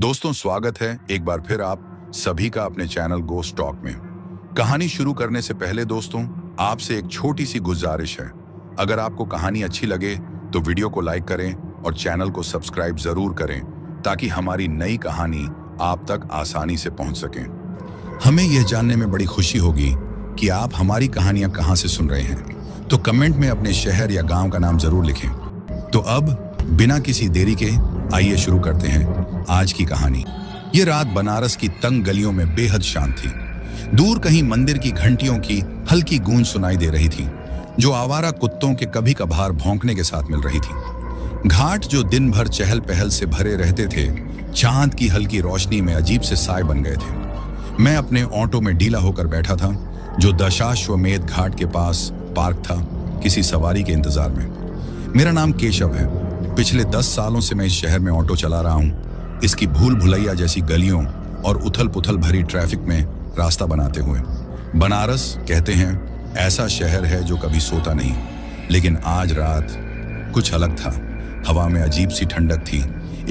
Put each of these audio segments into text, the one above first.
दोस्तों, स्वागत है एक बार फिर आप सभी का अपने चैनल गोस्ट टॉक में। कहानी शुरू करने से पहले दोस्तों, आपसे एक छोटी सी गुजारिश है। अगर आपको कहानी अच्छी लगे तो वीडियो को लाइक करें और चैनल को सब्सक्राइब जरूर करें ताकि हमारी नई कहानी आप तक आसानी से पहुंच सके। हमें यह जानने में बड़ी खुशी होगी कि आप हमारी कहानियां कहां से सुन रहे हैं, तो कमेंट में अपने शहर या गांव का नाम जरूर लिखें। तो अब बिना किसी देरी के आइए शुरू करते हैं आज की कहानी। ये रात बनारस की तंग गलियों में बेहद शांत थी। दूर कहीं मंदिर की घंटियों की हल्की गूंज सुनाई दे रही थी, जो आवारा कुत्तों के कभी कभार भौंकने के साथ मिल रही थी। घाट जो दिन भर चहल पहल से भरे रहते थे, चांद की हल्की रोशनी में अजीब से साए बन गए थे। मैं अपने ऑटो में ढीला होकर बैठा था, जो दशाश्वमेध घाट के पास पार्क था, किसी सवारी के इंतजार में। मेरा नाम केशव है। पिछले 10 सालों से मैं इस शहर में ऑटो चला रहा हूँ, इसकी भूल भुलैया जैसी गलियों और उथल पुथल भरी ट्रैफिक में रास्ता बनाते हुए। बनारस कहते हैं ऐसा शहर है जो कभी सोता नहीं, लेकिन आज रात कुछ अलग था। हवा में अजीब सी ठंडक थी,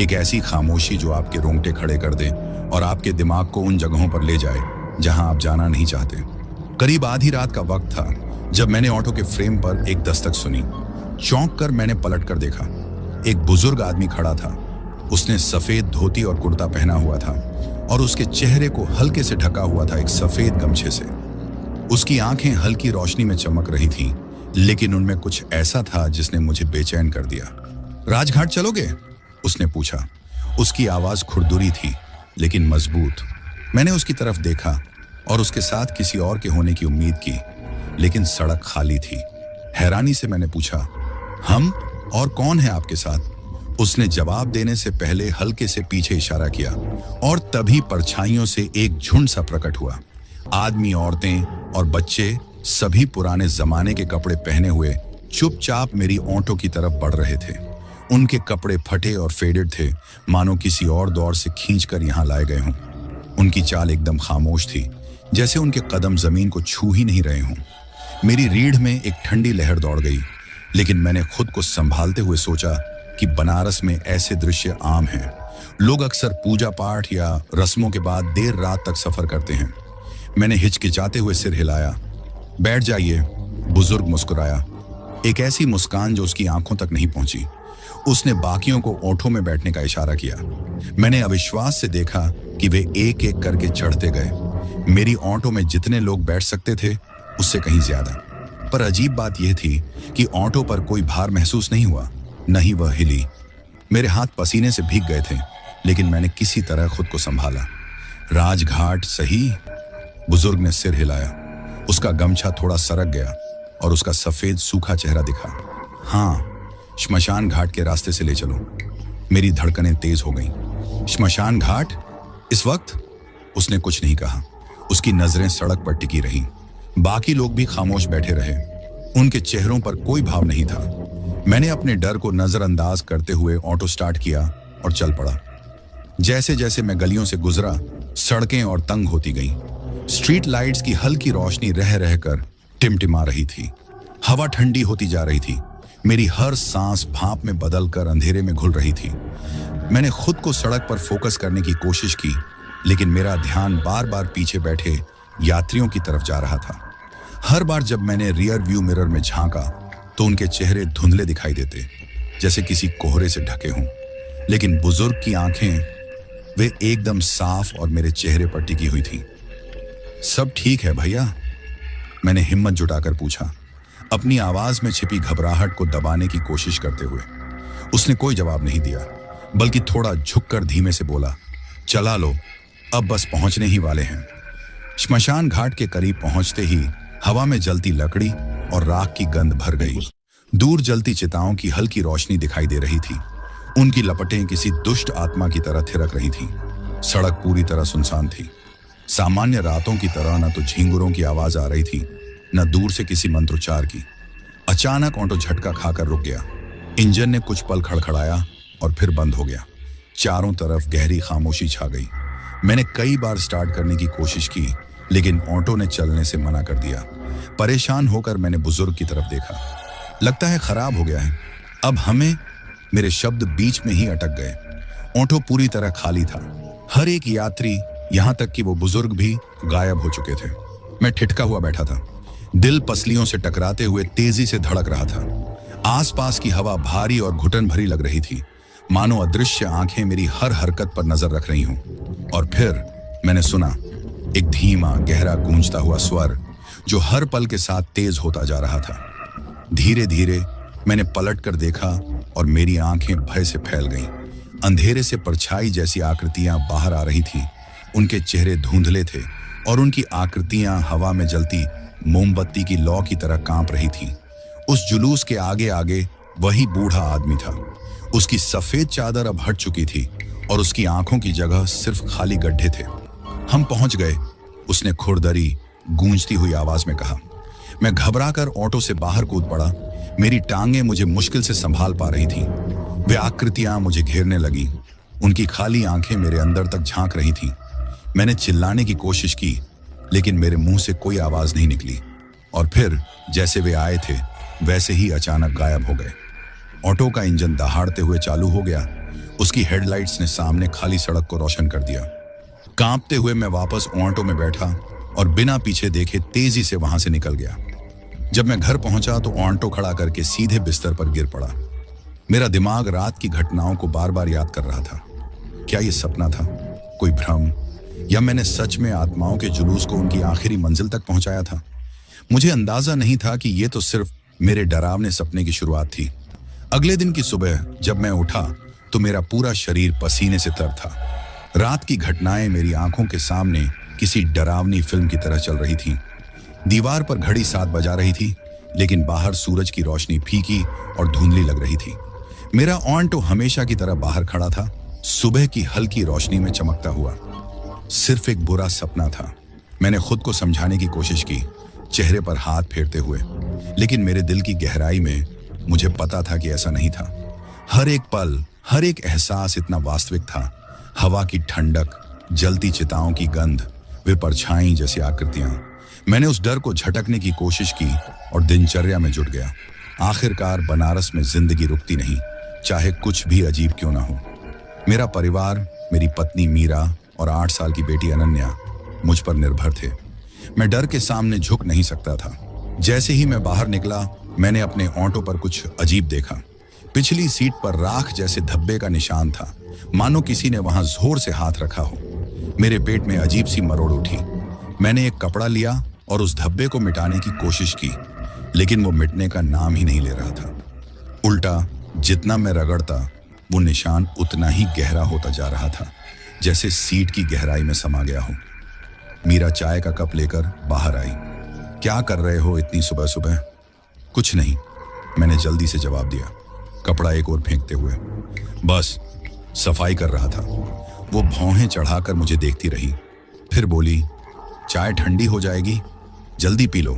एक ऐसी खामोशी जो आपके रोंगटे खड़े कर दे और आपके दिमाग को उन जगहों पर ले जाए जहां आप जाना नहीं चाहते। करीब आधी रात का वक्त था जब मैंने ऑटो के फ्रेम पर एक दस्तक सुनी। चौंक कर मैंने पलट कर देखा। एक बुजुर्ग आदमी खड़ा था। उसने सफेद धोती और कुर्ता पहना हुआ था और उसके चेहरे को हल्के से ढका हुआ था एक सफेद गमछे से। उसकी आंखें हल्की रोशनी में चमक रही थीं, लेकिन उनमें कुछ ऐसा था जिसने मुझे बेचैन कर दिया। राजघाट चलोगे? उसने पूछा। उसकी आवाज खुरदुरी थी लेकिन मजबूत। मैंने उसकी तरफ देखा और उसके साथ किसी और के होने की उम्मीद की, लेकिन सड़क खाली थी। हैरानी से मैंने पूछा, हम? और कौन है आपके साथ? उसने जवाब देने से पहले हल्के से पीछे इशारा किया और तभी परछाइयों से एक झुंड सा प्रकट हुआ। आदमी, औरतें और बच्चे सभी पुराने जमाने के कपड़े पहने हुए चुपचाप मेरी ऑटो की तरफ बढ़ रहे थे। उनके कपड़े फटे और फेडेड थे, मानो किसी और दौर से खींचकर यहाँ लाए गए हों। उनकी चाल एकदम खामोश थी, जैसे उनके कदम जमीन को छू ही नहीं रहे हों। मेरी रीढ़ में एक ठंडी लहर दौड़ गई, लेकिन मैंने खुद को संभालते हुए सोचा कि बनारस में ऐसे दृश्य आम हैं। लोग अक्सर पूजा पाठ या रस्मों के बाद देर रात तक सफर करते हैं। मैंने हिचकिचाते हुए सिर हिलाया। बैठ जाइए, बुजुर्ग मुस्कुराया, एक ऐसी मुस्कान जो उसकी आंखों तक नहीं पहुंची। उसने बाकियों को ऑटो में बैठने का इशारा किया। मैंने अविश्वास से देखा कि वे एक एक करके चढ़ते गए। मेरी ऑटो में जितने लोग बैठ सकते थे उससे कहीं ज्यादा। पर अजीब बात यह थी कि ऑटो पर कोई भार महसूस नहीं हुआ, न ही वह हिली। मेरे हाथ पसीने से भीग गए थे, लेकिन मैंने किसी तरह खुद को संभाला। राजघाट सही? बुजुर्ग ने सिर हिलाया। उसका गमछा थोड़ा सरक गया और उसका सफेद सूखा चेहरा दिखा। हाँ, श्मशान घाट के रास्ते से ले चलो। मेरी धड़कनें तेज हो गईं। श्मशान घाट? इस वक्त? उसने कुछ नहीं कहा। उसकी नजरें सड़क पर टिकी रहीं। बाकी लोग भी खामोश बैठे रहे। उनके चेहरों पर कोई भाव नहीं था। मैंने अपने डर को नजरअंदाज करते हुए ऑटो स्टार्ट किया और चल पड़ा। जैसे जैसे मैं गलियों से गुजरा, सड़कें और तंग होती गईं। स्ट्रीट लाइट्स की हल्की रोशनी रह रहकर टिमटिमा रही थी। हवा ठंडी होती जा रही थी। मेरी हर सांस भाप में बदलकर अंधेरे में घुल रही थी। मैंने खुद को सड़क पर फोकस करने की कोशिश की, लेकिन मेरा ध्यान बार बार पीछे बैठे यात्रियों की तरफ जा रहा था। हर बार जब मैंने रियर व्यू मिरर में झांका तो उनके चेहरे धुंधले दिखाई देते, जैसे किसी कोहरे से ढके हों। लेकिन बुजुर्ग की आंखें, वे एकदम साफ और मेरे चेहरे पर टिकी हुई थीं। सब ठीक है भैया? मैंने हिम्मत जुटाकर पूछा, अपनी आवाज में छिपी घबराहट को दबाने की कोशिश करते हुए। उसने कोई जवाब नहीं दिया, बल्कि थोड़ा झुककर धीमे से बोला, चला लो, अब बस पहुंचने ही वाले हैं। श्मशान घाट के करीब पहुंचते ही हवा में जलती लकड़ी और राख की गंध भर गई। दूर जलती चिताओं की हल्की रोशनी दिखाई दे रही थी। उनकी लपटें किसी दुष्ट आत्मा की तरह थिरक रही थीं। सड़क पूरी तरह सुनसान थी। सामान्य रातों की तरह न तो झींगुरों की आवाज आ रही थी, न दूर से किसी मंत्रोच्चार की। अचानक ऑटो झटका खाकर रुक गया। इंजन ने कुछ पल खड़खड़ाया और फिर बंद हो गया। चारों तरफ गहरी खामोशी छा गई। मैंने कई बार स्टार्ट करने की कोशिश की, लेकिन ऑटो ने चलने से मना कर दिया। परेशान होकर मैंने बुजुर्ग की तरफ देखा। लगता है खराब हो गया है। अब हमें मेरे शब्द बीच में ही अटक गए। ऑटो पूरी तरह खाली था। हर एक यात्री, यहां तक कि वो बुजुर्ग भी गायब हो चुके थे। मैं ठिठका हुआ बैठा था। दिल पसलियों से टकराते हुए तेजी से धड़क रहा था। आसपास की हवा भारी और घुटन भरी लग रही थी, मानो अदृश्य आंखें मेरी हर हरकत पर नजर रख रही हों। और फिर मैंने सुना एक धीमा गहरा गूंजता हुआ स्वर जो हर पल के साथ तेज होता जा रहा था। धीरे धीरे मैंने पलट कर देखा और मेरी आंखें भय से फैल गईं। अंधेरे से परछाई जैसी आकृतियां बाहर आ रही थीं। उनके चेहरे धुंधले थे और उनकी आकृतियां हवा में जलती मोमबत्ती की लौ की तरह कांप रही थीं। उस जुलूस के आगे आगे वही बूढ़ा आदमी था। उसकी सफेद चादर अब हट चुकी थी और उसकी आंखों की जगह सिर्फ खाली गड्ढे थे। हम पहुंच गए, उसने खुरदरी गूंजती हुई आवाज में कहा। मैं घबराकर ऑटो से बाहर कूद पड़ा। मेरी टांगें मुझे मुश्किल से संभाल पा रही थीं। वे आकृतियां मुझे घेरने लगी। उनकी खाली आंखें मेरे अंदर तक झांक रही थीं। मैंने चिल्लाने की कोशिश की, लेकिन मेरे मुंह से कोई आवाज नहीं निकली। और फिर जैसे वे आए थे वैसे ही अचानक गायब हो गए। ऑटो का इंजन दहाड़ते हुए चालू हो गया। उसकी हेडलाइट्स ने सामने खाली सड़क को रोशन कर दिया। कांपते हुए मैं वापस ऑटो में बैठा और बिना पीछे देखे तेजी से वहां से निकल गया। जब मैं घर पहुंचा तो ऑटो खड़ा करके सीधे बिस्तर पर गिर पड़ा। मेरा दिमाग रात की घटनाओं को बार बार याद कर रहा था। क्या ये सपना था, कोई भ्रम, या मैंने सच में आत्माओं के जुलूस को उनकी आखिरी मंजिल तक पहुंचाया था? मुझे अंदाजा नहीं था कि ये तो सिर्फ मेरे डरावने सपने की शुरुआत थी। अगले दिन की सुबह जब मैं उठा तो मेरा पूरा शरीर पसीने से तर था। रात की घटनाएं मेरी आंखों के सामने किसी डरावनी फिल्म की तरह चल रही थीं। दीवार पर घड़ी 7 बजा रही थी, लेकिन बाहर सूरज की रोशनी फीकी और धुंधली लग रही थी। मेरा ऑटो हमेशा की तरह बाहर खड़ा था, सुबह की हल्की रोशनी में चमकता हुआ। सिर्फ एक बुरा सपना था। मैंने खुद को समझाने की कोशिश की, चेहरे पर हाथ फेरते हुए, लेकिन मेरे दिल की गहराई में मुझे पता था कि ऐसा नहीं था। हर एक पल, हर एक एहसास इतना वास्तविक था। हवा की ठंडक, जलती चिताओं की गंध, वे परछाई जैसी आकृतियां। मैंने उस डर को झटकने की कोशिश की और दिनचर्या में जुट गया। आखिरकार बनारस में जिंदगी रुकती नहीं, चाहे कुछ भी अजीब क्यों ना हो। मेरा परिवार, मेरी पत्नी मीरा और 8 साल की बेटी अनन्या मुझ पर निर्भर थे। मैं डर के सामने झुक नहीं सकता था। जैसे ही मैं बाहर निकला, मैंने अपने ऑटो पर कुछ अजीब देखा। पिछली सीट पर राख जैसे धब्बे का निशान था, मानो किसी ने वहां जोर से हाथ रखा हो। मेरे पेट में अजीब सी मरोड़ उठी। मैंने एक कपड़ा लिया और उस धब्बे को मिटाने की कोशिश की, लेकिन वो मिटने का नाम ही नहीं ले रहा था। उल्टा जितना मैं रगड़ता, वो निशान उतना ही गहरा होता जा रहा था, जैसे सीट की गहराई में समा गया हो। मीरा चाय का कप लेकर बाहर आई। क्या कर रहे हो इतनी सुबह सुबह? कुछ नहीं, मैंने जल्दी से जवाब दिया, कपड़ा एक ओर फेंकते हुए। बस सफाई कर रहा था। वो भौहें चढ़ाकर मुझे देखती रही, फिर बोली, चाय ठंडी हो जाएगी, जल्दी पी लो।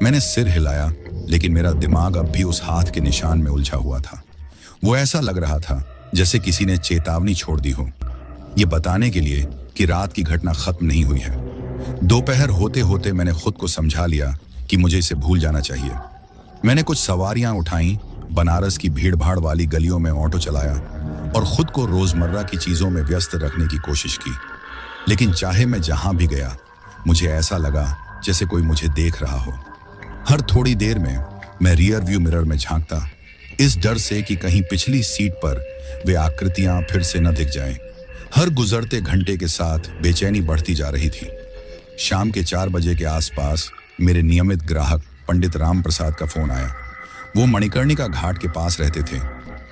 मैंने सिर हिलाया, लेकिन मेरा दिमाग अब भी उस हाथ के निशान में उलझा हुआ था। वो ऐसा लग रहा था जैसे किसी ने चेतावनी छोड़ दी हो, ये बताने के लिए कि रात की घटना खत्म नहीं हुई है। दोपहर होते होते मैंने खुद को समझा लिया कि मुझे इसे भूल जाना चाहिए। मैंने कुछ सवारियां उठाई, बनारस की भीड़-भाड़ वाली गलियों में ऑटो चलाया और खुद को रोजमर्रा की चीजों में व्यस्त रखने की कोशिश की। लेकिन चाहे मैं जहां भी गया, मुझे ऐसा लगा जैसे कोई मुझे देख रहा हो। हर थोड़ी देर में मैं रियर व्यू मिरर में झांकता, इस डर से कि कहीं पिछली सीट पर वे आकृतियां फिर से न दिख जाएं। हर गुजरते घंटे के साथ बेचैनी बढ़ती जा रही थी। शाम के 4 बजे के आसपास मेरे नियमित ग्राहक पंडित राम प्रसाद का फोन आया। वो मणिकर्णिका घाट के पास रहते थे,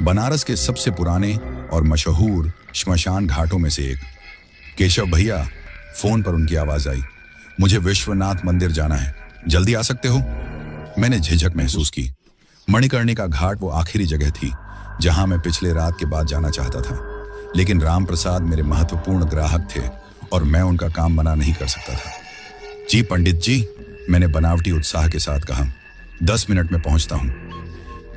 बनारस के सबसे पुराने और मशहूर श्मशान घाटों में से एक। केशव भैया, फोन पर उनकी आवाज आई, मुझे विश्वनाथ मंदिर जाना है, जल्दी आ सकते हो? मैंने झिझक महसूस की। मणिकर्णिका घाट वो आखिरी जगह थी जहां मैं पिछले रात के बाद जाना चाहता था, लेकिन राम प्रसाद मेरे महत्वपूर्ण ग्राहक थे और मैं उनका काम मना नहीं कर सकता था। जी पंडित जी, मैंने बनावटी उत्साह के साथ कहा, 10 मिनट में पहुंचता हूं।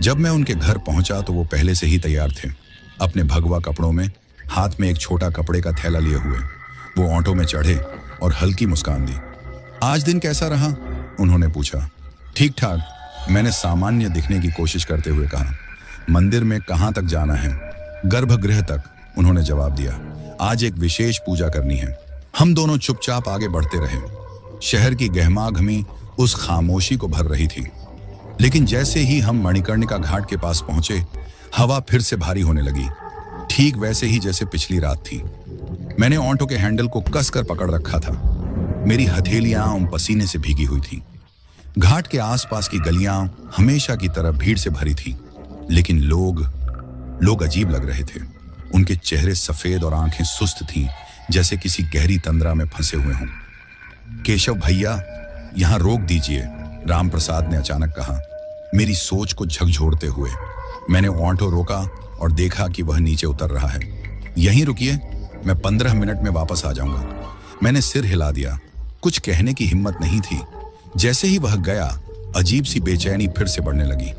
जब मैं उनके घर पहुंचा तो वो पहले से ही तैयार थे, अपने भगवा कपड़ों में, हाथ में एक छोटा कपड़े का थैला लिए हुए। वो ऑटो में चढ़े और हल्की मुस्कान दी। आज दिन कैसा रहा? उन्होंने पूछा। ठीक ठाक, मैंने सामान्य दिखने की कोशिश करते हुए कहा। मंदिर में कहाँ तक जाना है? गर्भगृह तक, उन्होंने जवाब दिया। आज एक विशेष पूजा करनी है। हम दोनों चुपचाप आगे बढ़ते रहे। शहर की गहमागहमी उस खामोशी को भर रही थी। लेकिन जैसे ही हम मणिकर्णिका घाट के पास पहुंचे, हवा फिर से भारी होने लगी, ठीक वैसे ही जैसे पिछली रात थी। मैंने ऑटो के हैंडल को कसकर पकड़ रखा था। मेरी हथेलियां पसीने से भीगी हुई थी। घाट के आसपास की गलियां हमेशा की तरह भीड़ से भरी थी, लेकिन लोग अजीब लग रहे थे। उनके चेहरे सफेद और आंखें सुस्त थीं, जैसे किसी गहरी तंद्रा में फंसे हुए हों। केशव भैया, यहां रोक दीजिए, रामप्रसाद ने अचानक कहा, मेरी सोच को झकझोरते हुए। मैंने ऑटो रोका और देखा कि वह नीचे उतर रहा है। यहीं रुकिए, मैं 15 मिनट में वापस आ जाऊंगा। मैंने सिर हिला दिया। कुछ कहने की हिम्मत नहीं थी। जैसे ही वह गया, अजीब सी बेचैनी फिर से बढ़ने लगी।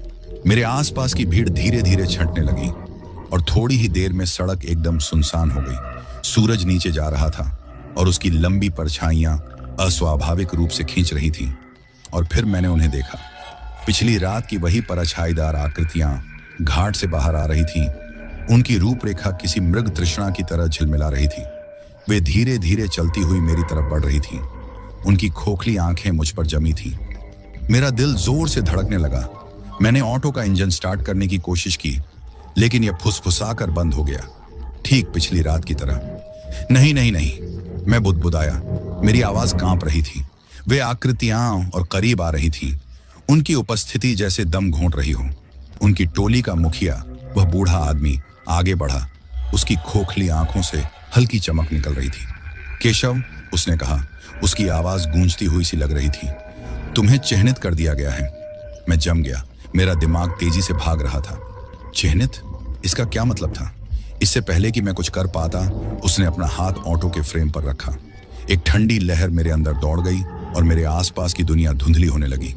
मेरे आसपास की भीड़ धीरे धीरे छंटने लगी और थोड़ी ही देर में सड़क एकदम सुनसान हो गई। सूरज नीचे जा रहा था और उसकी लंबी परछाइयां अस्वाभाविक रूप से खींच रही थीं। और फिर मैंने उन्हें देखा। पिछली रात की वही परछाईदार आकृतियां घाट से बाहर आ रही थीं। उनकी रूपरेखा किसी मृग तृष्णा की तरह झिलमिला रही थी। वे धीरे धीरे चलती हुई मेरी तरफ बढ़ रही थीं। उनकी खोखली आंखें मुझ पर जमी थीं। मेरा दिल जोर से धड़कने लगा। मैंने ऑटो का इंजन स्टार्ट करने की कोशिश की, लेकिन यह फुसफुसाकर बंद हो गया, ठीक पिछली रात की तरह। नहीं नहीं नहीं, मैं बुदबुदाया। मेरी आवाज कांप रही थी। वे आकृतियां और करीब आ रही थीं। उनकी उपस्थिति जैसे दम घोंट रही हो। उनकी टोली का मुखिया, वह बूढ़ा आदमी, आगे बढ़ा। उसकी खोखली आंखों से हल्की चमक निकल रही थी। केशव, उसने कहा, उसकी आवाज गूंजती हुई सी लग रही थी, तुम्हें चिन्हित कर दिया गया है। मैं जम गया। मेरा दिमाग तेजी से भाग रहा था। चिन्हित? इसका क्या मतलब था? इससे पहले कि मैं कुछ कर पाता, उसने अपना हाथ ऑटो के फ्रेम पर रखा। एक ठंडी लहर मेरे अंदर दौड़ गई और मेरे आसपास की दुनिया धुंधली होने लगी।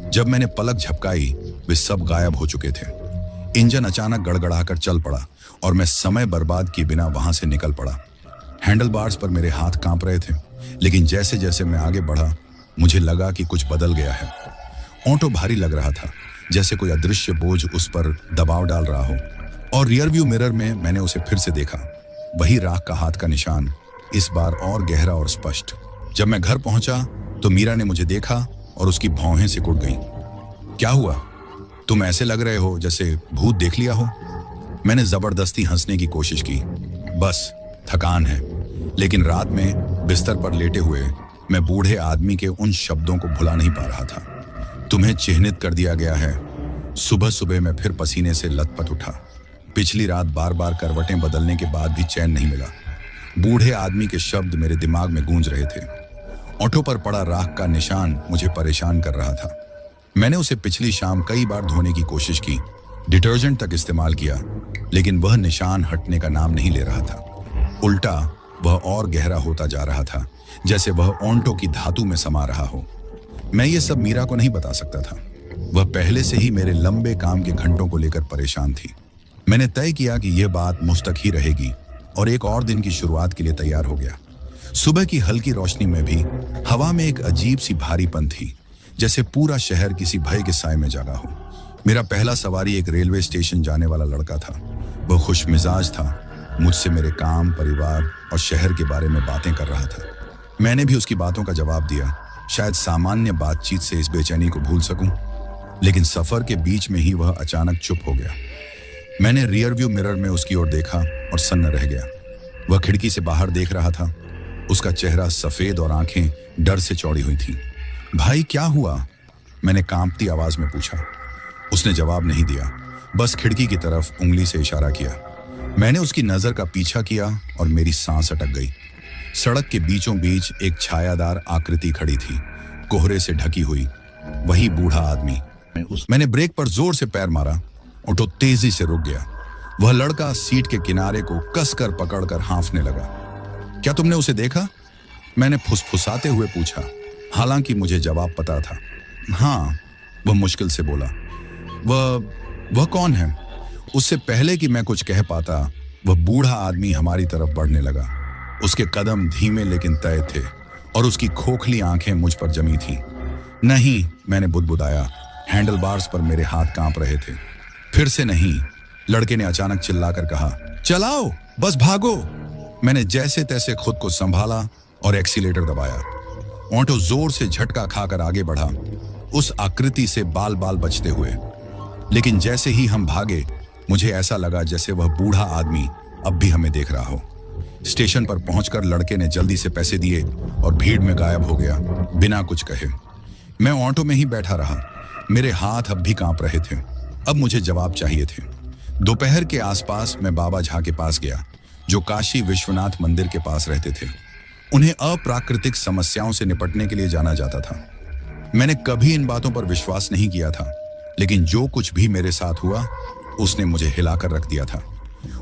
जब मैंने पलक झपकाई, वे सब गायब हो चुके थे। इंजन अचानक गड़गड़ाकर चल पड़ा और मैं समय बर्बाद किए बिना वहां से निकल पड़ा। हैंडल बार्स पर मेरे हाथ कांप रहे थे, लेकिन जैसे जैसे मैं आगे बढ़ा, मुझे लगा कि कुछ बदल गया है। ऑटो भारी लग रहा था, जैसे कोई अदृश्य बोझ उस पर दबाव डाल रहा हो। और रियर व्यू मिरर में मैंने उसे फिर से देखा। वही राख का हाथ का निशान, इस बार और गहरा और स्पष्ट। जब मैं घर पहुंचा तो मीरा ने मुझे देखा और उसकी भौहें सिकुड़ गईं। क्या हुआ? तुम ऐसे लग रहे हो जैसे भूत देख लिया हो। मैंने जबरदस्ती हंसने की कोशिश की। बस थकान है। लेकिन रात में बिस्तर पर लेटे हुए मैं बूढ़े आदमी के उन शब्दों को भुला नहीं पा रहा था। तुम्हें चिन्हित कर दिया गया है। सुबह सुबह मैं फिर पसीने से लथपथ उठा। पिछली रात बार बार करवटें बदलने के बाद भी चैन नहीं मिला। बूढ़े आदमी के शब्द मेरे दिमाग में गूंज रहे थे। ऑटो पर पड़ा राख का निशान मुझे परेशान कर रहा था। मैंने उसे पिछली शाम कई बार धोने की कोशिश की, डिटर्जेंट तक इस्तेमाल किया, लेकिन वह निशान हटने का नाम नहीं ले रहा था। उल्टा वह और गहरा होता जा रहा था, जैसे वह ऑटो की धातु में समा रहा हो। मैं ये सब मीरा को नहीं बता सकता था। वह पहले से ही मेरे लंबे काम के घंटों को लेकर परेशान थी। मैंने तय किया कि यह बात मुझ तक ही रहेगी और एक और दिन की शुरुआत के लिए तैयार हो गया। सुबह की हल्की रोशनी में भी हवा में एक अजीब सी भारीपन थी, जैसे पूरा शहर किसी भय के साए में जागा हो। मेरा पहला सवारी एक रेलवे स्टेशन जाने वाला लड़का था। वह खुशमिजाज था, मुझसे मेरे काम, परिवार और शहर के बारे में बातें कर रहा था। मैंने भी उसकी बातों का जवाब दिया, शायद सामान्य बातचीत से इस बेचैनी को भूल सकूं। लेकिन सफर के बीच में ही वह अचानक चुप हो गया। मैंने रियर व्यू मिरर में उसकी ओर देखा और सन्न रह गया। वह खिड़की से बाहर देख रहा था। उसका चेहरा सफेद और आंखें डर से चौड़ी हुई थीं। भाई क्या हुआ? मैंने कांपती आवाज में पूछा। उसने जवाब नहीं दिया, बस खिड़की की तरफ उंगली से इशारा किया। मैंने उसकी नजर का पीछा किया और मेरी सांस अटक गई। सड़क के बीचों बीच एक छायादार आकृति खड़ी थी, कोहरे से ढकी हुई। वही बूढ़ा आदमी। मैंने ब्रेक पर जोर से पैर मारा। ऑटो तेजी से रुक गया। वह लड़का सीट के किनारे को कसकर पकड़कर हाँफने लगा। क्या तुमने उसे देखा? मैंने फुसफुसाते हुए पूछा, हालांकि मुझे जवाब पता था। हाँ, वह मुश्किल से बोला। वह कौन है? उससे पहले कि मैं कुछ कह पाता, वह बूढ़ा आदमी हमारी तरफ बढ़ने लगा। उसके कदम धीमे लेकिन तय थे और उसकी खोखली आंखें मुझ पर जमी थीं। नहीं, मैंने बुदबुदाया। हैंडल बार्स पर मेरे हाथ कांप रहे थे। फिर से नहीं, लड़के ने अचानक चिल्लाकर कहा, चलाओ, बस भागो। मैंने जैसे तैसे खुद को संभाला और एक्सीलेटर दबाया। ऑटो जोर से झटका खाकर आगे बढ़ा, उस आकृति से बाल बाल बचते हुए। लेकिन जैसे ही हम भागे, मुझे ऐसा लगा जैसे वह बूढ़ा आदमी अब भी हमें देख रहा हो। स्टेशन पर पहुंचकर लड़के ने जल्दी से पैसे दिए और भीड़ में गायब हो गया, बिना कुछ कहे। मैं ऑटो में ही बैठा रहा। मेरे हाथ अब भी कांप रहे थे। अब मुझे जवाब चाहिए थे। दोपहर के आसपास मैं बाबा झा के पास गया, जो काशी विश्वनाथ मंदिर के पास रहते थे। उन्हें अप्राकृतिक समस्याओं से निपटने के लिए जाना जाता था। मैंने कभी इन बातों पर विश्वास नहीं किया था, लेकिन जो कुछ भी मेरे साथ हुआ उसने मुझे हिलाकर रख दिया था।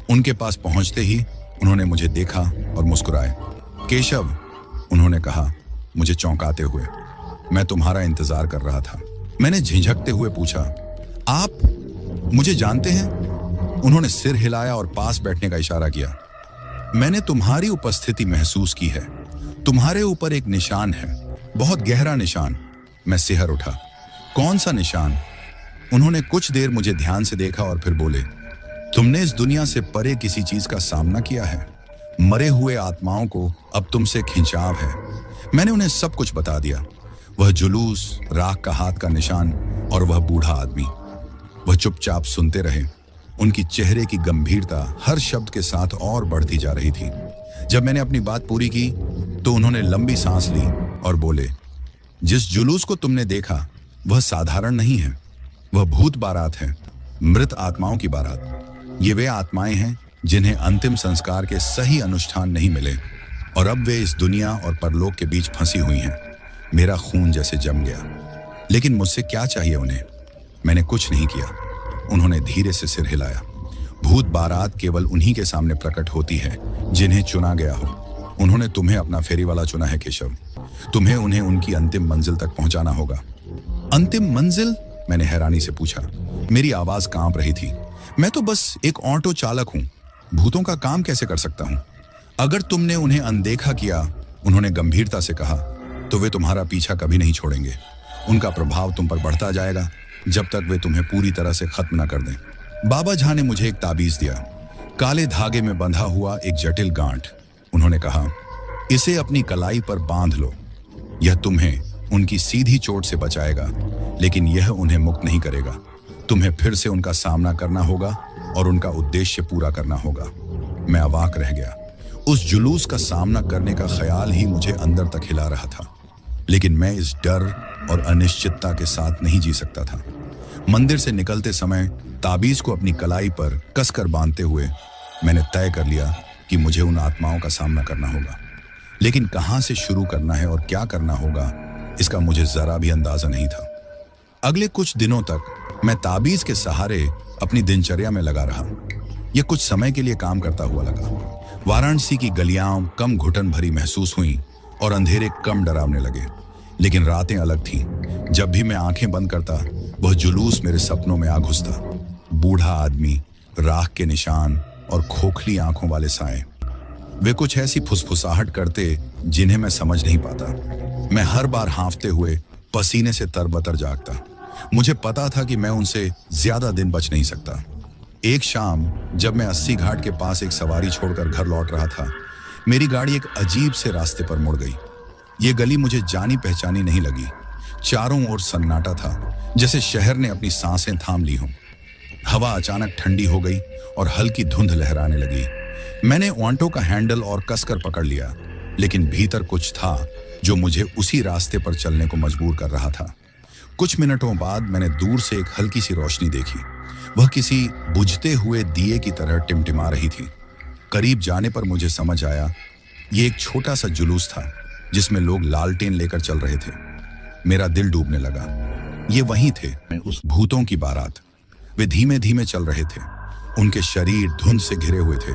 उनके पास पहुंचते ही उन्होंने मुझे देखा और मुस्कुराए। केशव, उन्होंने कहा मुझे चौंकाते हुए, मैं तुम्हारा इंतजार कर रहा था। मैंने झिझकते हुए पूछा, आप मुझे जानते हैं? उन्होंने सिर हिलाया और पास बैठने का इशारा किया। मैंने तुम्हारी उपस्थिति महसूस की है। तुम्हारे ऊपर एक निशान है, बहुत गहरा निशान। मैं सिहर उठा। कौन सा निशान? उन्होंने कुछ देर मुझे ध्यान से देखा और फिर बोले, तुमने इस दुनिया से परे किसी चीज का सामना किया है। मरे हुए आत्माओं को अब तुमसे खिंचाव है। मैंने उन्हें सब कुछ बता दिया। वह जुलूस, राख का हाथ का निशान और वह बूढ़ा आदमी। वह चुपचाप सुनते रहे। उनकी चेहरे की गंभीरता हर शब्द के साथ और बढ़ती जा रही थी। जब मैंने अपनी बात पूरी की तो उन्होंने लंबी सांस ली और बोले, जिस जुलूस को तुमने देखा वह साधारण नहीं है। वह भूत बारात है, मृत आत्माओं की बारात। ये वे आत्माएं हैं जिन्हें अंतिम संस्कार के सही अनुष्ठान नहीं मिले और अब वे इस दुनिया और परलोक के बीच फंसी हुई हैं। मेरा खून जैसे जम गया। लेकिन मुझसे क्या चाहिए उन्हें? मैंने कुछ नहीं किया। उन्होंने धीरे से सिर हिलाया। भूत बारात केवल उन्हीं के सामने प्रकट होती है जिन्हें चुना गया हो। उन्होंने तुम्हें अपना फेरी वाला चुना है केशव। तुम्हें उन्हें उनकी अंतिम मंजिल तक पहुंचाना होगा। अंतिम मंजिल? मैंने हैरानी से पूछा। मेरी आवाज कांप रही थी। मैं तो बस एक ऑटो चालक हूं। भूतों का काम कैसे कर सकता हूं? अगर तुमने उन्हें अनदेखा किया, उन्होंने गंभीरता से कहा, तो वे तुम्हारा पीछा कभी नहीं छोड़ेंगे। उनका प्रभाव तुम पर बढ़ता जाएगा जब तक वे तुम्हें पूरी तरह से खत्म न कर दें। बाबा झा ने मुझे एक ताबीज दिया, काले धागे में बंधा हुआ एक जटिल गांठ। उन्होंने कहा, इसे अपनी कलाई पर बांध लो। यह तुम्हें उनकी सीधी चोट से बचाएगा, लेकिन यह उन्हें मुक्त नहीं करेगा। तुम्हें फिर से उनका सामना करना होगा और उनका उद्देश्य पूरा करना होगा। मैं अवाक रह गया। उस जुलूस का सामना करने का ख्याल ही मुझे अंदर तक हिला रहा था, लेकिन मैं इस डर और अनिश्चितता के साथ नहीं जी सकता था। मंदिर से निकलते समय ताबीज को अपनी कलाई पर कसकर बांधते हुए मैंने तय कर लिया कि मुझे उन आत्माओं का सामना करना होगा। लेकिन कहां से शुरू करना है और क्या करना होगा, इसका मुझे जरा भी अंदाजा नहीं था। अगले कुछ दिनों तक मैं ताबीज के सहारे अपनी दिनचर्या में लगा रहा। यह कुछ समय के लिए काम करता हुआ लगा। वाराणसी की गलियां कम घुटन भरी महसूस हुई और अंधेरे कम डरावने लगे। लेकिन रातें अलग थीं। जब भी मैं आंखें बंद करता, वह जुलूस मेरे सपनों में आ घुसता। बूढ़ा आदमी, राख के निशान और खोखली आंखों वाले साए। वे कुछ ऐसी फुसफुसाहट करते जिन्हें मैं समझ नहीं पाता। मैं हर बार हांफते हुए पसीने से तरबतर जागता। मुझे पता था कि मैं उनसे ज्यादा दिन बच नहीं सकता। एक शाम जब मैं 80 घाट के पास एक सवारी छोड़कर घर लौट रहा था, मेरी गाड़ी एक अजीब से रास्ते पर मुड़ गई। ये गली मुझे जानी पहचानी नहीं लगी। चारों ओर सन्नाटा था, जैसे शहर ने अपनी सांसें थाम ली हों। हवा अचानक ठंडी हो गई और हल्की धुंध लहराने लगी। मैंने ऑटो का हैंडल और कसकर पकड़ लिया, लेकिन भीतर कुछ था जो मुझे उसी रास्ते पर चलने को मजबूर कर रहा था। कुछ मिनटों बाद मैंने दूर से एक हल्की सी रोशनी देखी। वह किसी बुझते हुए दिए की तरह टिमटिमा रही थी। करीब जाने पर मुझे समझ आया, ये एक छोटा सा जुलूस था जिसमें लोग लालटेन लेकर चल रहे थे। मेरा दिल डूबने लगा। ये वही थे, उस भूतों की बारात। वे धीमे धीमे चल रहे थे। उनके शरीर धुंध से घिरे हुए थे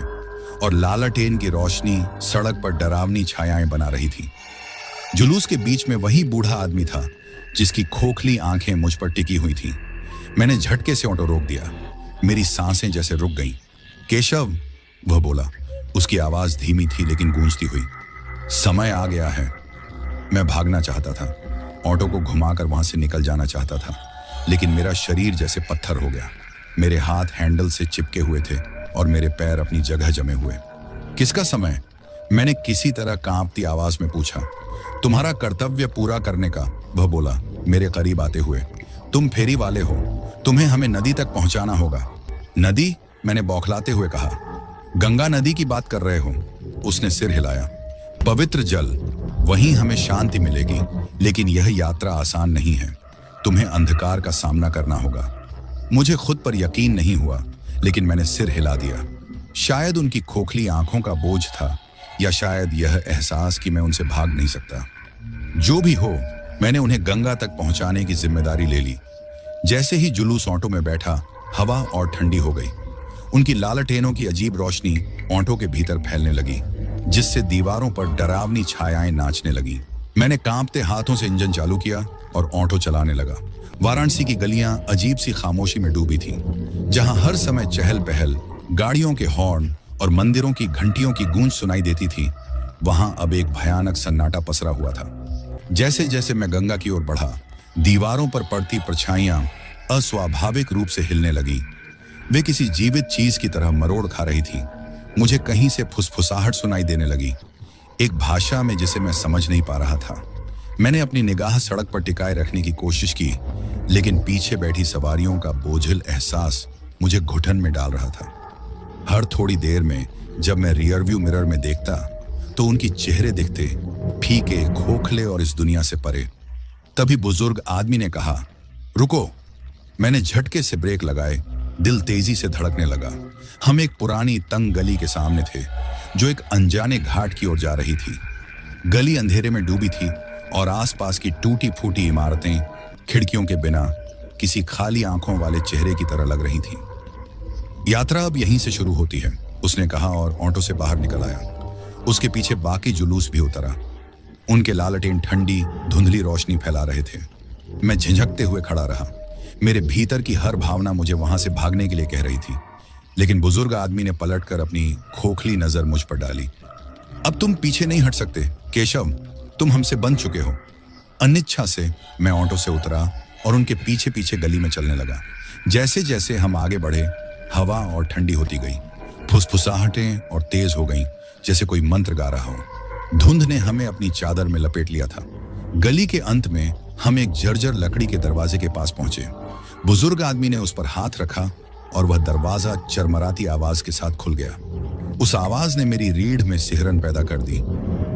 और लालटेन की रोशनी सड़क पर डरावनी छायाएं बना रही थी। जुलूस के बीच में वही बूढ़ा आदमी था जिसकी खोखली आंखें मुझ पर टिकी हुई थीं। मैंने झटके से ऑटो रोक दिया। मेरी सांसें जैसे रुक गईं। केशव, वह बोला। उसकी आवाज धीमी थी लेकिन गूंजती हुई। समय आ गया है। मैं भागना चाहता था, ऑटो को घुमाकर वहां से निकल जाना चाहता था, लेकिन मेरा शरीर जैसे पत्थर हो गया। मेरे हाथ हैंडल से चिपके हुए थे और मेरे पैर अपनी जगह जमे हुए। किसका समय? मैंने किसी तरह कांपती आवाज में पूछा, तुम्हारा कर्तव्य पूरा करने का। वह बोला मेरे करीब आते हुए, तुम फेरी वाले हो, तुम्हें हमें नदी तक पहुंचाना होगा। नदी? मैंने बौखलाते हुए कहा। गंगा नदी की बात कर रहे हो? उसने सिर हिलाया। पवित्र जल, वहीं हमें शांति मिलेगी, लेकिन यह यात्रा आसान नहीं है। तुम्हें अंधकार का सामना करना होगा। मुझे खुद पर यकीन नहीं हुआ, लेकिन मैंने सिर हिला दिया। शायद उनकी खोखली आंखों का बोझ था, या शायद यह एहसास कि मैं उनसे भाग नहीं सकता। जो भी हो, मैंने उन्हें गंगा तक पहुंचाने की जिम्मेदारी ले ली। जैसे ही जुलूस ऑटो में बैठा, हवा और ठंडी हो गई। उनकी लालटेनों की अजीब रोशनी ऑटो के भीतर फैलने लगी, जिससे दीवारों पर डरावनी छायाएं नाचने लगी। मैंने कांपते हाथों से इंजन चालू किया और ऑटो चलाने लगा। वाराणसी की गलियां अजीब सी खामोशी में डूबी थीं, जहां हर समय चहल पहल, गाड़ियों के हॉर्न और मंदिरों की घंटियों की गूंज सुनाई देती थी। वहां अब एक भयानक सन्नाटा पसरा हुआ था। जैसे जैसे मैं गंगा की ओर बढ़ा, दीवारों पर पड़ती परछाइयां अस्वाभाविक रूप से हिलने लगी। वे किसी जीवित चीज की तरह मरोड़ खा रही थी। मुझे कहीं से फुसफुसाहट सुनाई देने लगी, एक भाषा में जिसे मैं समझ नहीं पा रहा था। मैंने अपनी निगाह सड़क पर टिकाए रखने की कोशिश की, लेकिन पीछे बैठी सवारियों का बोझिल एहसास मुझे घुटन में डाल रहा था। हर थोड़ी देर में जब मैं रियरव्यू मिरर में देखता, तो उनकी चेहरे दिखते फीके, खोखले और इस दुनिया से परे। तभी बुजुर्ग आदमी ने कहा, रुको। मैंने झटके से ब्रेक लगाए, दिल तेजी से धड़कने लगा। हम एक पुरानी तंग गली के सामने थे, जो एक अनजाने घाट की ओर जा रही थी। गली अंधेरे में डूबी थी और आसपास की टूटी फूटी इमारतें खिड़कियों के बिना किसी खाली आंखों वाले चेहरे की तरह लग रही थीं। यात्रा अब यहीं से शुरू होती है, उसने कहा और ऑटो से बाहर निकल आया। उसके पीछे बाकी जुलूस भी उतरा। उनके लालटेन ठंडी धुंधली रोशनी फैला रहे थे। मैं झिझकते हुए खड़ा रहा। मेरे भीतर की हर भावना मुझे वहां से भागने के लिए कह रही थी, लेकिन बुजुर्ग आदमी ने पलटकर अपनी खोखली नजर मुझ पर डाली। अब तुम पीछे नहीं हट सकते केशव, तुम हमसे बंध चुके हो। अनिच्छा से मैं ऑटो से उतरा और उनके पीछे पीछे गली में चलने लगा। जैसे जैसे हम आगे बढ़े, हवा और ठंडी होती गई। फुसफुसाहटें और तेज हो गईं, जैसे कोई मंत्र गा रहा हो। धुंध ने हमें अपनी चादर में लपेट लिया था। गली के अंत में हम एक जर्जर लकड़ी के दरवाजे के पास पहुंचे। बुजुर्ग आदमी ने उस पर हाथ रखा और वह दरवाजा चरमराती आवाज के साथ खुल गया। उस आवाज ने मेरी रीढ़ में सिहरन पैदा कर दी।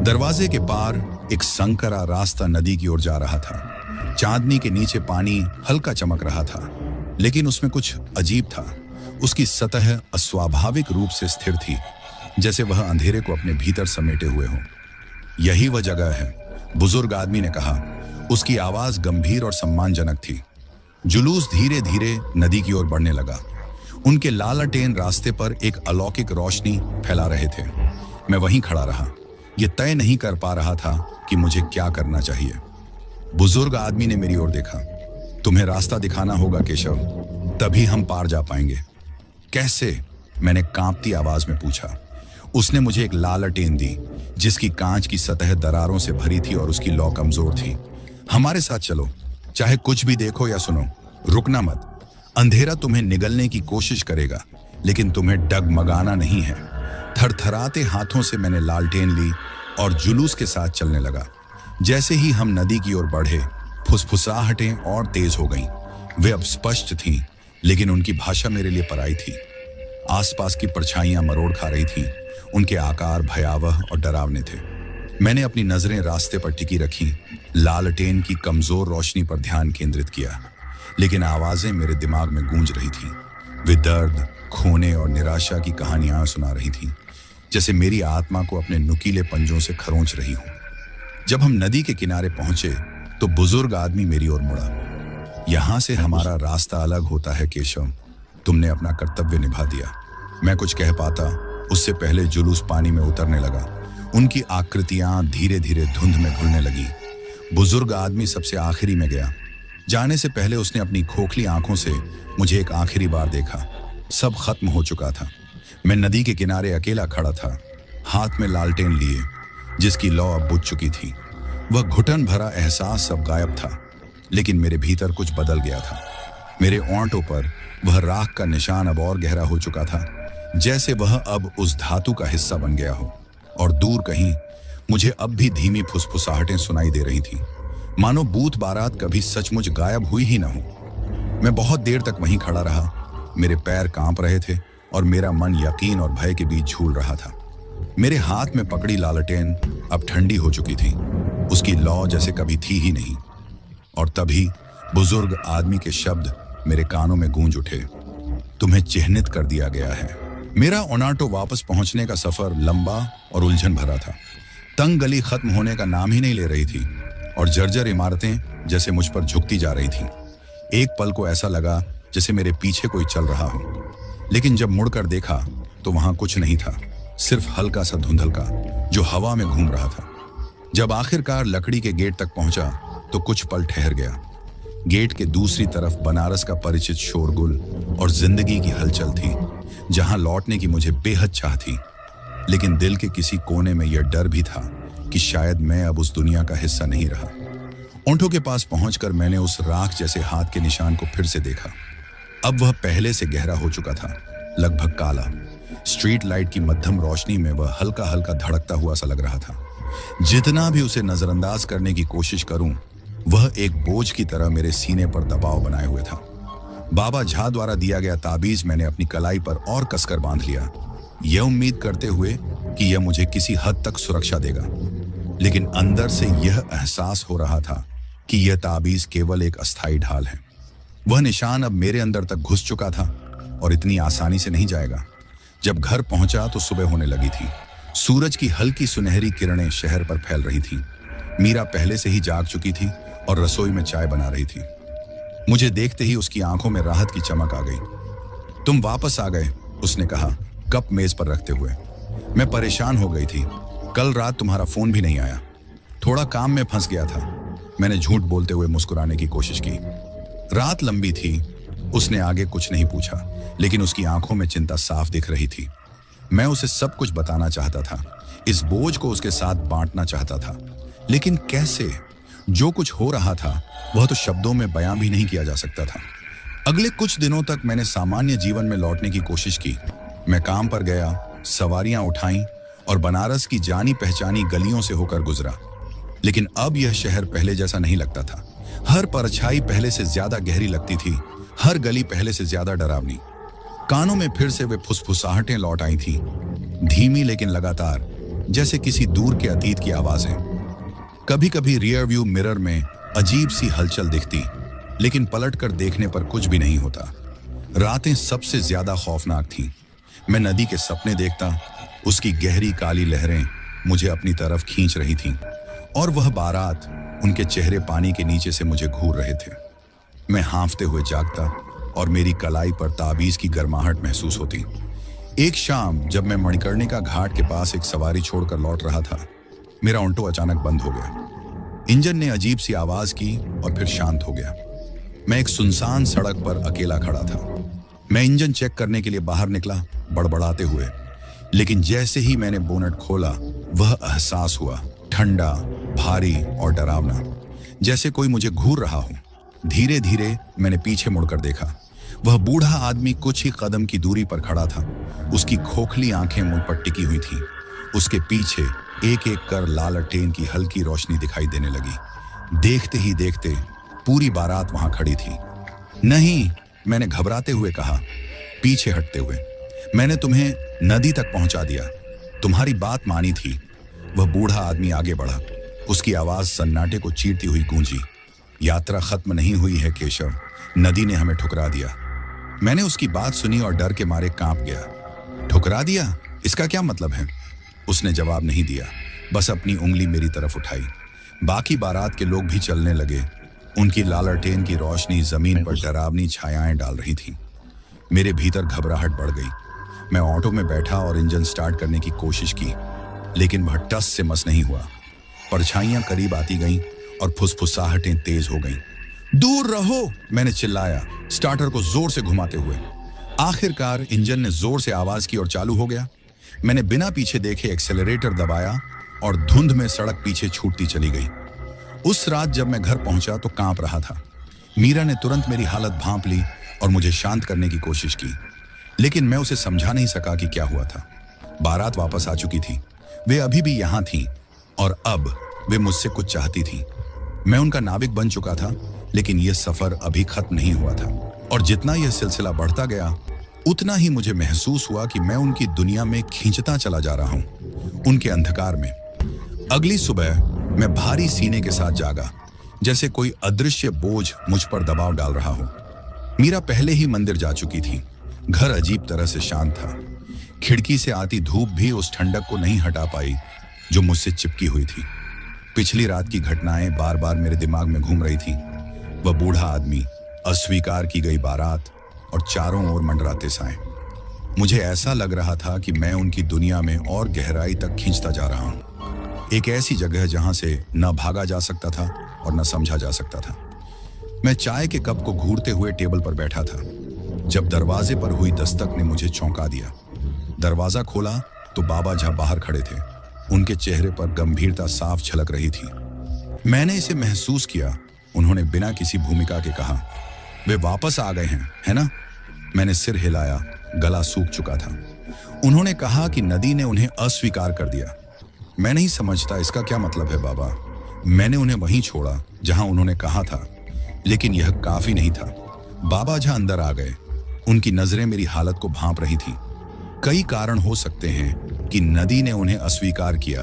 दरवाजे के पार एक संकरा रास्ता नदी की ओर जा रहा था। चांदनी के नीचे पानी हल्का चमक रहा था, लेकिन उसमें कुछ अजीब था। उसकी सतह अस्वाभाविक रूप से स्थिर थी, जैसे वह अंधेरे को अपने भीतर समेटे हुए हो। यही वह जगह है, बुजुर्ग आदमी ने कहा। उसकी आवाज गंभीर और सम्मानजनक थी। जुलूस धीरे धीरे नदी की ओर बढ़ने लगा। उनके लालटेन रास्ते पर एक अलौकिक रोशनी फैला रहे थे। मैं वहीं खड़ा रहा, यह तय नहीं कर पा रहा था कि मुझे क्या करना चाहिए। बुजुर्ग आदमी ने मेरी ओर देखा। तुम्हें रास्ता दिखाना होगा केशव, तभी हम पार जा पाएंगे। कैसे? मैंने कांपती आवाज में पूछा। उसने मुझे एक लालटेन दी, जिसकी कांच की सतह दरारों से भरी थी और उसकी लौ कमजोर थी। हमारे साथ चलो, चाहे कुछ भी देखो या सुनो, रुकना मत। अंधेरा तुम्हें निगलने की कोशिश करेगा, लेकिन तुम्हें डगमगाना नहीं है। थरथराते हाथों से मैंने लालटेन ली और जुलूस के साथ चलने लगा। जैसे ही हम नदी की ओर बढ़े, फुसफुसाहटें और तेज हो गईं। वे अब स्पष्ट थीं, लेकिन उनकी भाषा मेरे लिए पराई थी। आसपास की परछाइयां मरोड़ खा रही थीं। उनके आकार भयावह और डरावने थे। मैंने अपनी नजरें रास्ते पर टिकी रखीं, लालटेन की कमजोर रोशनी पर ध्यान केंद्रित किया, लेकिन आवाजें मेरे दिमाग में गूंज रही थीं। वे दर्द, खोने और निराशा की कहानियां सुना रही थीं, जैसे मेरी आत्मा को अपने नुकीले पंजों से खरोंच रही हो। जब हम नदी के किनारे पहुंचे, तो बुजुर्ग आदमी मेरी ओर मुड़ा। यहां से हमारा रास्ता अलग होता है केशव, तुमने अपना कर्तव्य निभा दिया। मैं कुछ कह पाता, उससे पहले जुलूस पानी में उतरने लगा। उनकी आकृतियां धीरे धीरे धुंध में घुलने लगी। बुजुर्ग आदमी सबसे आखिरी में गया। जाने से पहले उसने अपनी खोखली आंखों से मुझे एक आखिरी बार देखा। सब खत्म हो चुका था। मैं नदी के किनारे अकेला खड़ा था, हाथ में लालटेन लिए, जिसकी लौ अब बुझ चुकी थी। वह घुटन भरा एहसास सब गायब था, लेकिन मेरे भीतर कुछ बदल गया था। मेरे ओंठों पर वह राख का निशान अब और गहरा हो चुका था, जैसे वह अब उस धातु का हिस्सा बन गया हो। और दूर कहीं मुझे अब भी धीमी फुसफुसाहटें सुनाई दे रही थीं, मानो भूत बारात कभी सचमुच गायब हुई ही न हो। मैं बहुत देर तक वहीं खड़ा रहा। मेरे पैर कांप रहे थे और मेरा मन यकीन और भय के बीच झूल रहा था। मेरे हाथ में पकड़ी लालटेन अब ठंडी हो चुकी थी, उसकी लौ जैसे कभी थी ही नहीं। और तभी बुजुर्ग आदमी के शब्द मेरे कानों में गूंज उठे, तुम्हें चिन्हित कर दिया गया है। मेरा ओनाटो वापस पहुंचने का सफर लंबा और उलझन भरा था। तंग गली खत्म होने का नाम ही नहीं ले रही थी और जर्जर इमारतें जैसे मुझ पर झुकती जा रही थीं। एक पल को ऐसा लगा जैसे मेरे पीछे कोई चल रहा हो, लेकिन जब मुड़कर देखा तो वहां कुछ नहीं था, सिर्फ हल्का सा धुंधलका जो हवा में घूम रहा था। जब आखिरकार लकड़ी के गेट तक पहुंचा तो कुछ पल ठहर गया। गेट के दूसरी तरफ बनारस का परिचित शोरगुल और जिंदगी की हलचल थी, जहां लौटने की मुझे बेहद चाह थी, लेकिन दिल के किसी कोने में यह डर भी था कि शायद मैं अब उस दुनिया का हिस्सा नहीं रहा। ऊंटों के पास पहुंचकर मैंने उस राख जैसे हाथ के निशान को फिर से देखा। अब वह पहले से गहरा हो चुका था, लगभग काला। स्ट्रीट लाइट की मध्यम रोशनी में वह हल्का हल्का धड़कता हुआ सा लग रहा था। जितना भी उसे नजरअंदाज करने की कोशिश करूं, वह एक बोझ की तरह मेरे सीने पर दबाव बनाए हुए था। बाबा झा द्वारा दिया गया ताबीज मैंने अपनी कलाई पर और कसकर बांध लिया, यह उम्मीद करते हुए कि यह मुझे किसी हद तक सुरक्षा देगा। लेकिन अंदर से यह एहसास हो रहा था कि यह ताबीज केवल एक अस्थायी ढाल है। वह निशान अब मेरे अंदर तक घुस चुका था और इतनी आसानी से नहीं जाएगा। जब घर पहुंचा तो सुबह होने लगी थी। सूरज की हल्की सुनहरी किरणें शहर पर फैल रही थीं। मीरा पहले से ही जाग चुकी थी और रसोई में चाय बना रही थी। मुझे देखते ही उसकी आंखों में राहत की चमक आ गई। तुम वापस आ गए, उसने कहा, कप मेज पर रखते हुए। मैं परेशान हो गई थी, कल रात तुम्हारा फोन भी नहीं आया। थोड़ा काम में फंस गया था, मैंने झूठ बोलते हुए मुस्कुराने की कोशिश की। रात लंबी थी, उसने आगे कुछ नहीं पूछा, लेकिन उसकी आंखों में चिंता साफ दिख रही थी। मैं उसे सब कुछ बताना चाहता था, इस बोझ को उसके साथ बांटना चाहता था, लेकिन कैसे? जो कुछ हो रहा था वह तो शब्दों में बयां भी नहीं किया जा सकता था। अगले कुछ दिनों तक मैंने सामान्य जीवन में लौटने की कोशिश की। मैं काम पर गया, सवारियां उठाई और बनारस की जानी पहचानी गलियों से होकर गुजरा। लेकिन अब यह शहर पहले जैसा नहीं लगता था। हर परछाई पहले से ज्यादा गहरी लगती थी, हर गली पहले से ज्यादा डरावनी। कानों में फिर से वे फुसफुसाहटें लौट आई थीं, धीमी लेकिन लगातार, जैसे किसी दूर के अतीत की आवाजें। कभी कभी रियर व्यू मिरर में अजीब सी हलचल दिखती, लेकिन पलटकर देखने पर कुछ भी नहीं होता। रातें सबसे ज्यादा खौफनाक थीं। मैं नदी के सपने देखता, उसकी गहरी काली लहरें मुझे अपनी तरफ खींच रही थीं, और वह बारात, उनके चेहरे पानी के नीचे से मुझे घूर रहे थे। मैं हांफते हुए जागता और मेरी कलाई पर ताबीज की गर्माहट महसूस होती। एक शाम जब मैं मणिकर्णिका घाट के पास एक सवारी छोड़कर लौट रहा था, मेरा ऑटो अचानक बंद हो गया। इंजन ने अजीब सी आवाज की और फिर शांत हो गया। मैं एक सुनसान सड़क पर अकेला खड़ा था। मैं इंजन चेक करने के लिए बाहर निकला, बड़बड़ाते हुए। लेकिन जैसे ही मैंने बोनट खोला, वह एहसास हुआ, ठंडा, भारी और डरावना, जैसे कोई मुझे घूर रहा हो। धीरे धीरे मैंने पीछे मुड़कर देखा। वह बूढ़ा आदमी कुछ ही कदम की दूरी पर खड़ा था। उसकी खोखली आंखें मुझ पर टिकी हुई थीं। उसके पीछे एक एक कर लालटेन की हल्की रोशनी दिखाई देने लगी। देखते ही देखते पूरी बारात वहां खड़ी थी। नहीं, मैंने घबराते हुए कहा, पीछे हटते हुए। मैंने तुम्हें नदी तक पहुंचा दिया, तुम्हारी बात मानी थी। वह बूढ़ा आदमी आगे बढ़ा, उसकी आवाज सन्नाटे को चीरती हुई गूंजी। यात्रा खत्म नहीं हुई है केशव, नदी ने हमें ठुकरा दिया। मैंने उसकी बात सुनी और डर के मारे कांप गया। ठुकरा दिया? इसका क्या मतलब है? उसने जवाब नहीं दिया, बस अपनी उंगली मेरी तरफ उठाई। बाकी बारात के लोग भी चलने लगे। उनकी लालटेन की रोशनी जमीन पर डरावनी छायाएं डाल रही थी। मेरे भीतर घबराहट बढ़ गई। मैं ऑटो में बैठा और इंजन स्टार्ट करने की कोशिश की, लेकिन वह टस से मस नहीं हुआ। परछाइयां करीब आती गईं और फुसफुसाहटें तेज हो गईं। दूर रहो, मैंने चिल्लाया, स्टार्टर को जोर से घुमाते हुए। आखिरकार इंजन ने जोर से आवाज की और चालू हो गया। मैंने बिना पीछे देखे एक्सेलरेटर दबाया और धुंध में सड़क पीछे छूटती चली गई। उस रात जब मैं घर पहुंचा तो कांप रहा था। मीरा ने तुरंत मेरी हालत भांप ली और मुझे शांत करने की कोशिश की, लेकिन मैं उसे समझा नहीं सका कि क्या हुआ था। बारात वापस आ चुकी थी। वे अभी भी यहाँ थीं और अब वे मुझसे कुछ चाहती थीं। मैं उनका नाविक बन चुका था, लेकिन यह सफर अभी खत्म नहीं हुआ था। और जितना यह सिलसिला बढ़ता गया, उतना ही मुझे महसूस हुआ कि मैं उनकी दुनिया में खींचता चला जा रहा हूं, उनके अंधकार में। अगली सुबह मैं भारी सीने के साथ जागा, जैसे कोई अदृश्य बोझ मुझ पर दबाव डाल रहा हो। मीरा पहले ही मंदिर जा चुकी थी। घर अजीब तरह से शांत था। खिड़की से आती धूप भी उस ठंडक को नहीं हटा पाई जो मुझसे चिपकी हुई थी। पिछली रात की घटनाएं बार बार मेरे दिमाग में घूम रही थीं। वह बूढ़ा आदमी, अस्वीकार की गई बारात और चारों ओर मंडराते साए। मुझे ऐसा लग रहा था कि मैं उनकी दुनिया में और गहराई तक खींचता जा रहा हूं। एक ऐसी जगह जहां से न भागा जा सकता था और न समझा जा सकता था। मैं चाय के कप को घूरते हुए टेबल पर बैठा था जब दरवाजे पर हुई दस्तक ने मुझे चौंका दिया। दरवाजा खोला तो बाबा झा बाहर खड़े थे। उनके चेहरे पर गंभीरता साफ झलक रही थी। मैंने इसे महसूस किया। उन्होंने बिना किसी भूमिका के कहा, वे वापस आ गए हैं, है ना? मैंने सिर हिलाया, गला सूख चुका था। उन्होंने कहा कि नदी ने उन्हें अस्वीकार कर दिया। मैं नहीं समझता इसका क्या मतलब है बाबा। मैंने उन्हें वहीं छोड़ा जहां उन्होंने कहा था, लेकिन यह काफी नहीं था। बाबा झा अंदर आ गए। उनकी नजरें मेरी हालत को भांप रही थीं। कई कारण हो सकते हैं कि नदी ने उन्हें अस्वीकार किया,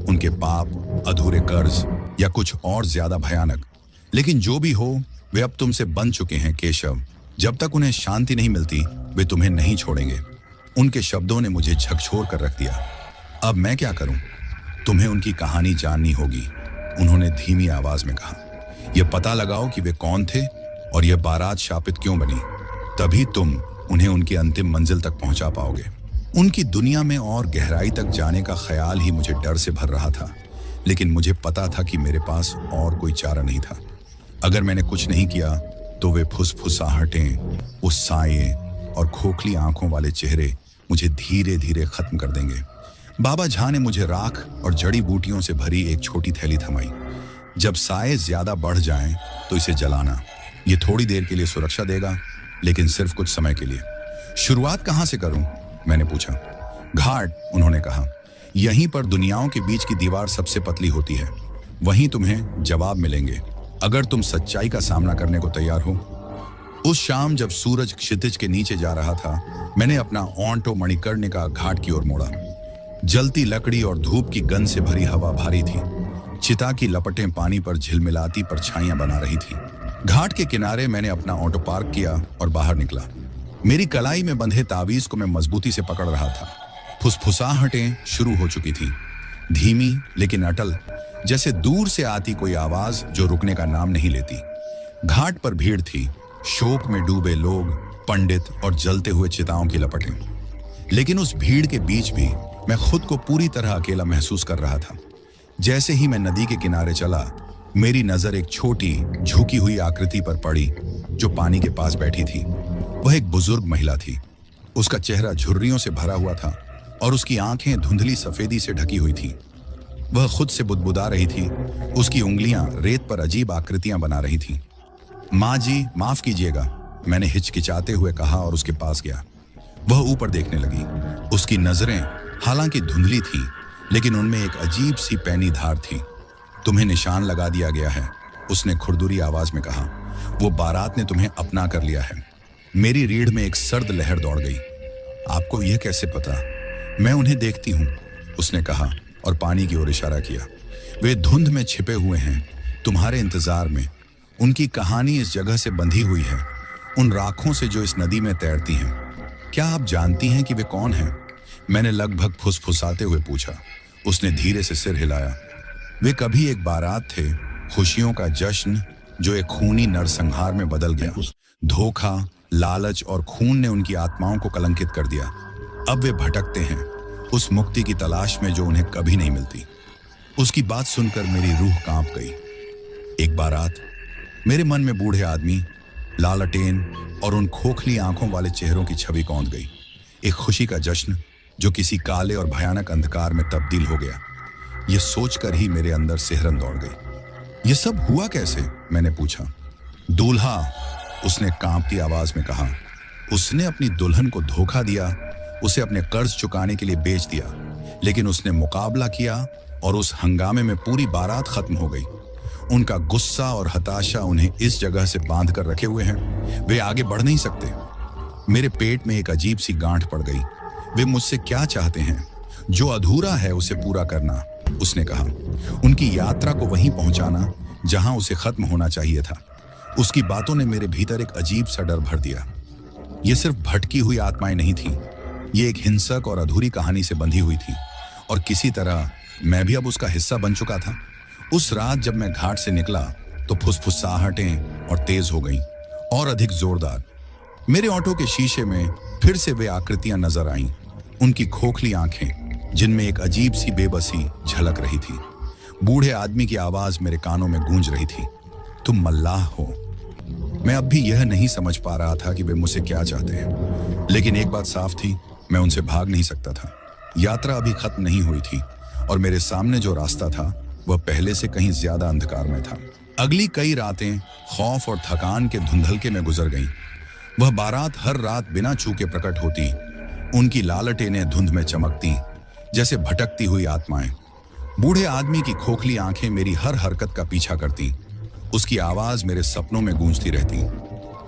उनके पाप, अधूरे कर्ज या कुछ और ज्यादा भयानक। लेकिन जो भी हो, वे अब तुमसे बन चुके हैं केशव। जब तक उन्हें शांति नहीं मिलती, वे तुम्हें नहीं छोड़ेंगे। उनके शब्दों ने मुझे झकझोर कर रख दिया। अब मैं क्या करूं? तुम्हें उनकी कहानी जाननी होगी, उन्होंने धीमी आवाज में कहा। यह पता लगाओ कि वे कौन थे और यह बारात शापित क्यों बनी। तभी तुम उन्हें उनकी अंतिम मंजिल तक पहुंचा पाओगे। उनकी दुनिया में और गहराई तक जाने का ख्याल ही मुझे डर से भर रहा था, लेकिन मुझे पता था कि मेरे पास और कोई चारा नहीं था। अगर मैंने कुछ नहीं किया तो वे फुसफुसाहटें, वो साए और खोखली आंखों वाले चेहरे मुझे धीरे धीरे खत्म कर देंगे। बाबा झा ने मुझे राख और जड़ी बूटियों से भरी एक छोटी थैली थमाई। जब साए ज्यादा बढ़ जाएं तो इसे जलाना। ये थोड़ी देर के लिए सुरक्षा देगा, लेकिन सिर्फ कुछ समय के लिए। शुरुआत कहाँ से करूं? मैंने पूछा। घाट, उन्होंने कहा। यहीं पर दुनियाओं के बीच की दीवार सबसे पतली होती है। वहीं तुम्हें जवाब मिलेंगे, अगर तुम सच्चाई का सामना करने को तैयार हो। उस शाम जब सूरज क्षितिज के नीचे जा रहा था, मैंने अपना ऑंटो मणिकर्णिका घाट की ओर मोड़ा। जलती लकड़ी और धूप की गंध से भरी हवा भारी थी। चिता की लपटें पानी पर झिलमिलाती परछाइयां बना रही थी। घाट के किनारे मैंने अपना ऑटो पार्क किया और बाहर निकला। मेरी कलाई में बंधे तावीज को मैं मजबूती से पकड़ रहा था। फुसफुसाहटें शुरू हो चुकी थीं, धीमी लेकिन अटल, जैसे दूर से आती कोई आवाज जो रुकने का नाम नहीं लेती। घाट पर भीड़ थी, शोक में डूबे लोग, पंडित और जलते हुए चिताओं की लपटें। लेकिन उस भीड़ के बीच भी मैं खुद को पूरी तरह अकेला महसूस कर रहा था। जैसे ही मैं नदी के किनारे चला, मेरी नजर एक छोटी झुकी हुई आकृति पर पड़ी जो पानी के पास बैठी थी। वह एक बुजुर्ग महिला थी। उसका चेहरा झुर्रियों से भरा हुआ था और उसकी आंखें धुंधली सफेदी से ढकी हुई थीं। वह खुद से बुदबुदा रही थी। उसकी उंगलियां रेत पर अजीब आकृतियां बना रही थीं। माँ जी, माफ कीजिएगा, मैंने हिचकिचाते हुए कहा और उसके पास गया। वह ऊपर देखने लगी। उसकी नजरें हालांकि धुंधली थीं, लेकिन उनमें एक अजीब सी पैनी धार थी। तुम्हें निशान लगा दिया गया है, उसने खुरदुरी आवाज में कहा। वो बारात ने तुम्हें अपना कर लिया है। मेरी रीढ़ में एक सर्द लहर दौड़ गई। आपको यह कैसे पता? मैं उन्हें देखती हूं, उसने कहा और पानी की ओर इशारा किया। वे धुंध में छिपे हुए हैं, तुम्हारे इंतजार में। उनकी कहानी इस जगह से बंधी हुई है, उन राखों से जो इस नदी में तैरती हैं। क्या आप जानती हैं कि वे कौन हैं? मैंने लगभग फुसफुसाते हुए पूछा। उसने धीरे से सिर हिलाया। वे कभी एक बारात थे, खुशियों का जश्न जो एक खूनी नरसंहार में बदल गया। धोखा, लालच और खून ने उनकी आत्माओं को कलंकित कर दिया। अब वे भटकते हैं उस मुक्ति की तलाश में जो उन्हें कभी नहीं मिलती। उसकी बात सुनकर मेरी रूह कांप गई। एक बारात, मेरे मन में बूढ़े आदमी, लालटेन और उन खोखली आंखों वाले चेहरों की छवि कौंध गई। एक खुशी का जश्न जो किसी काले और भयानक अंधकार में तब्दील हो गया। यह सोचकर ही मेरे अंदर सिहरन दौड़ गई। यह सब हुआ कैसे? मैंने पूछा। दूल्हा, उसने कांपती आवाज में कहा। उसने अपनी दुल्हन को धोखा दिया, उसे अपने कर्ज चुकाने के लिए बेच दिया। लेकिन उसने मुकाबला किया और उस हंगामे में पूरी बारात खत्म हो गई। उनका गुस्सा और हताशा उन्हें इस जगह से बांध कर रखे हुए हैं, वे आगे बढ़ नहीं सकते। मेरे पेट में एक अजीब सी गांठ पड़ गई। वे मुझसे क्या चाहते हैं? जो अधूरा है उसे पूरा करना, उसने कहा। उनकी यात्रा को वहीं पहुंचाना जहां उसे खत्म होना चाहिए था। उसकी बातों ने मेरे भीतर एक अजीब सा डर भर दिया। ये सिर्फ भटकी हुई आत्माएं नहीं थीं, ये एक हिंसक और अधूरी कहानी से बंधी हुई थी, और किसी तरह मैं भी अब उसका हिस्सा बन चुका था। उस रात जब मैं घाट से निकला तो फुसफुसाहटें और तेज हो गईं, और अधिक जोरदार। मेरे ऑटो के शीशे में फिर से वे आकृतियां नजर आईं, उनकी खोखली आंखें जिनमें एक अजीब सी बेबसी झलक रही थी। बूढ़े आदमी की आवाज मेरे कानों में गूंज रही थी, तुम मल्लाह हो। मैं अब भी यह नहीं समझ पा रहा था कि वे मुझसे क्या चाहते हैं, लेकिन एक बात साफ थी, मैं उनसे भाग नहीं सकता था। यात्रा अभी खत्म नहीं हुई थी, और मेरे सामने जो रास्ता था वह पहले से कहीं ज्यादा अंधकार में था। अगली कई रातें खौफ और थकान के धुंधलके में गुजर गईं। वह बारात हर रात बिना चूके प्रकट होती, उनकी लालटेनें धुंध में चमकती जैसे भटकती हुई आत्माएं। बूढ़े आदमी की खोखली आंखें मेरी हर हरकत का पीछा करती, उसकी आवाज मेरे सपनों में गूंजती रहती।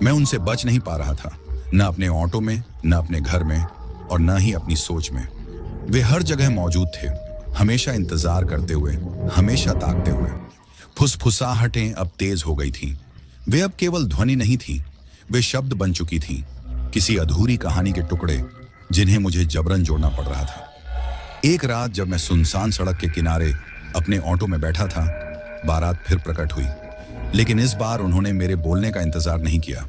मैं उनसे बच नहीं पा रहा था, न अपने ऑटो में, न अपने घर में, और न ही अपनी सोच में। वे हर जगह मौजूद थे, हमेशा इंतजार करते हुए, हमेशा ताकते हुए। फुसफुसाहटें अब तेज हो गई थीं। वे अब केवल ध्वनि नहीं थी, वे शब्द बन चुकी थीं, किसी अधूरी कहानी के टुकड़े जिन्हें मुझे जबरन जोड़ना पड़ रहा था। एक रात जब मैं सुनसान सड़क के किनारे अपने ऑटो में बैठा था, बारात फिर प्रकट हुई, लेकिन इस बार उन्होंने मेरे बोलने का इंतजार नहीं किया।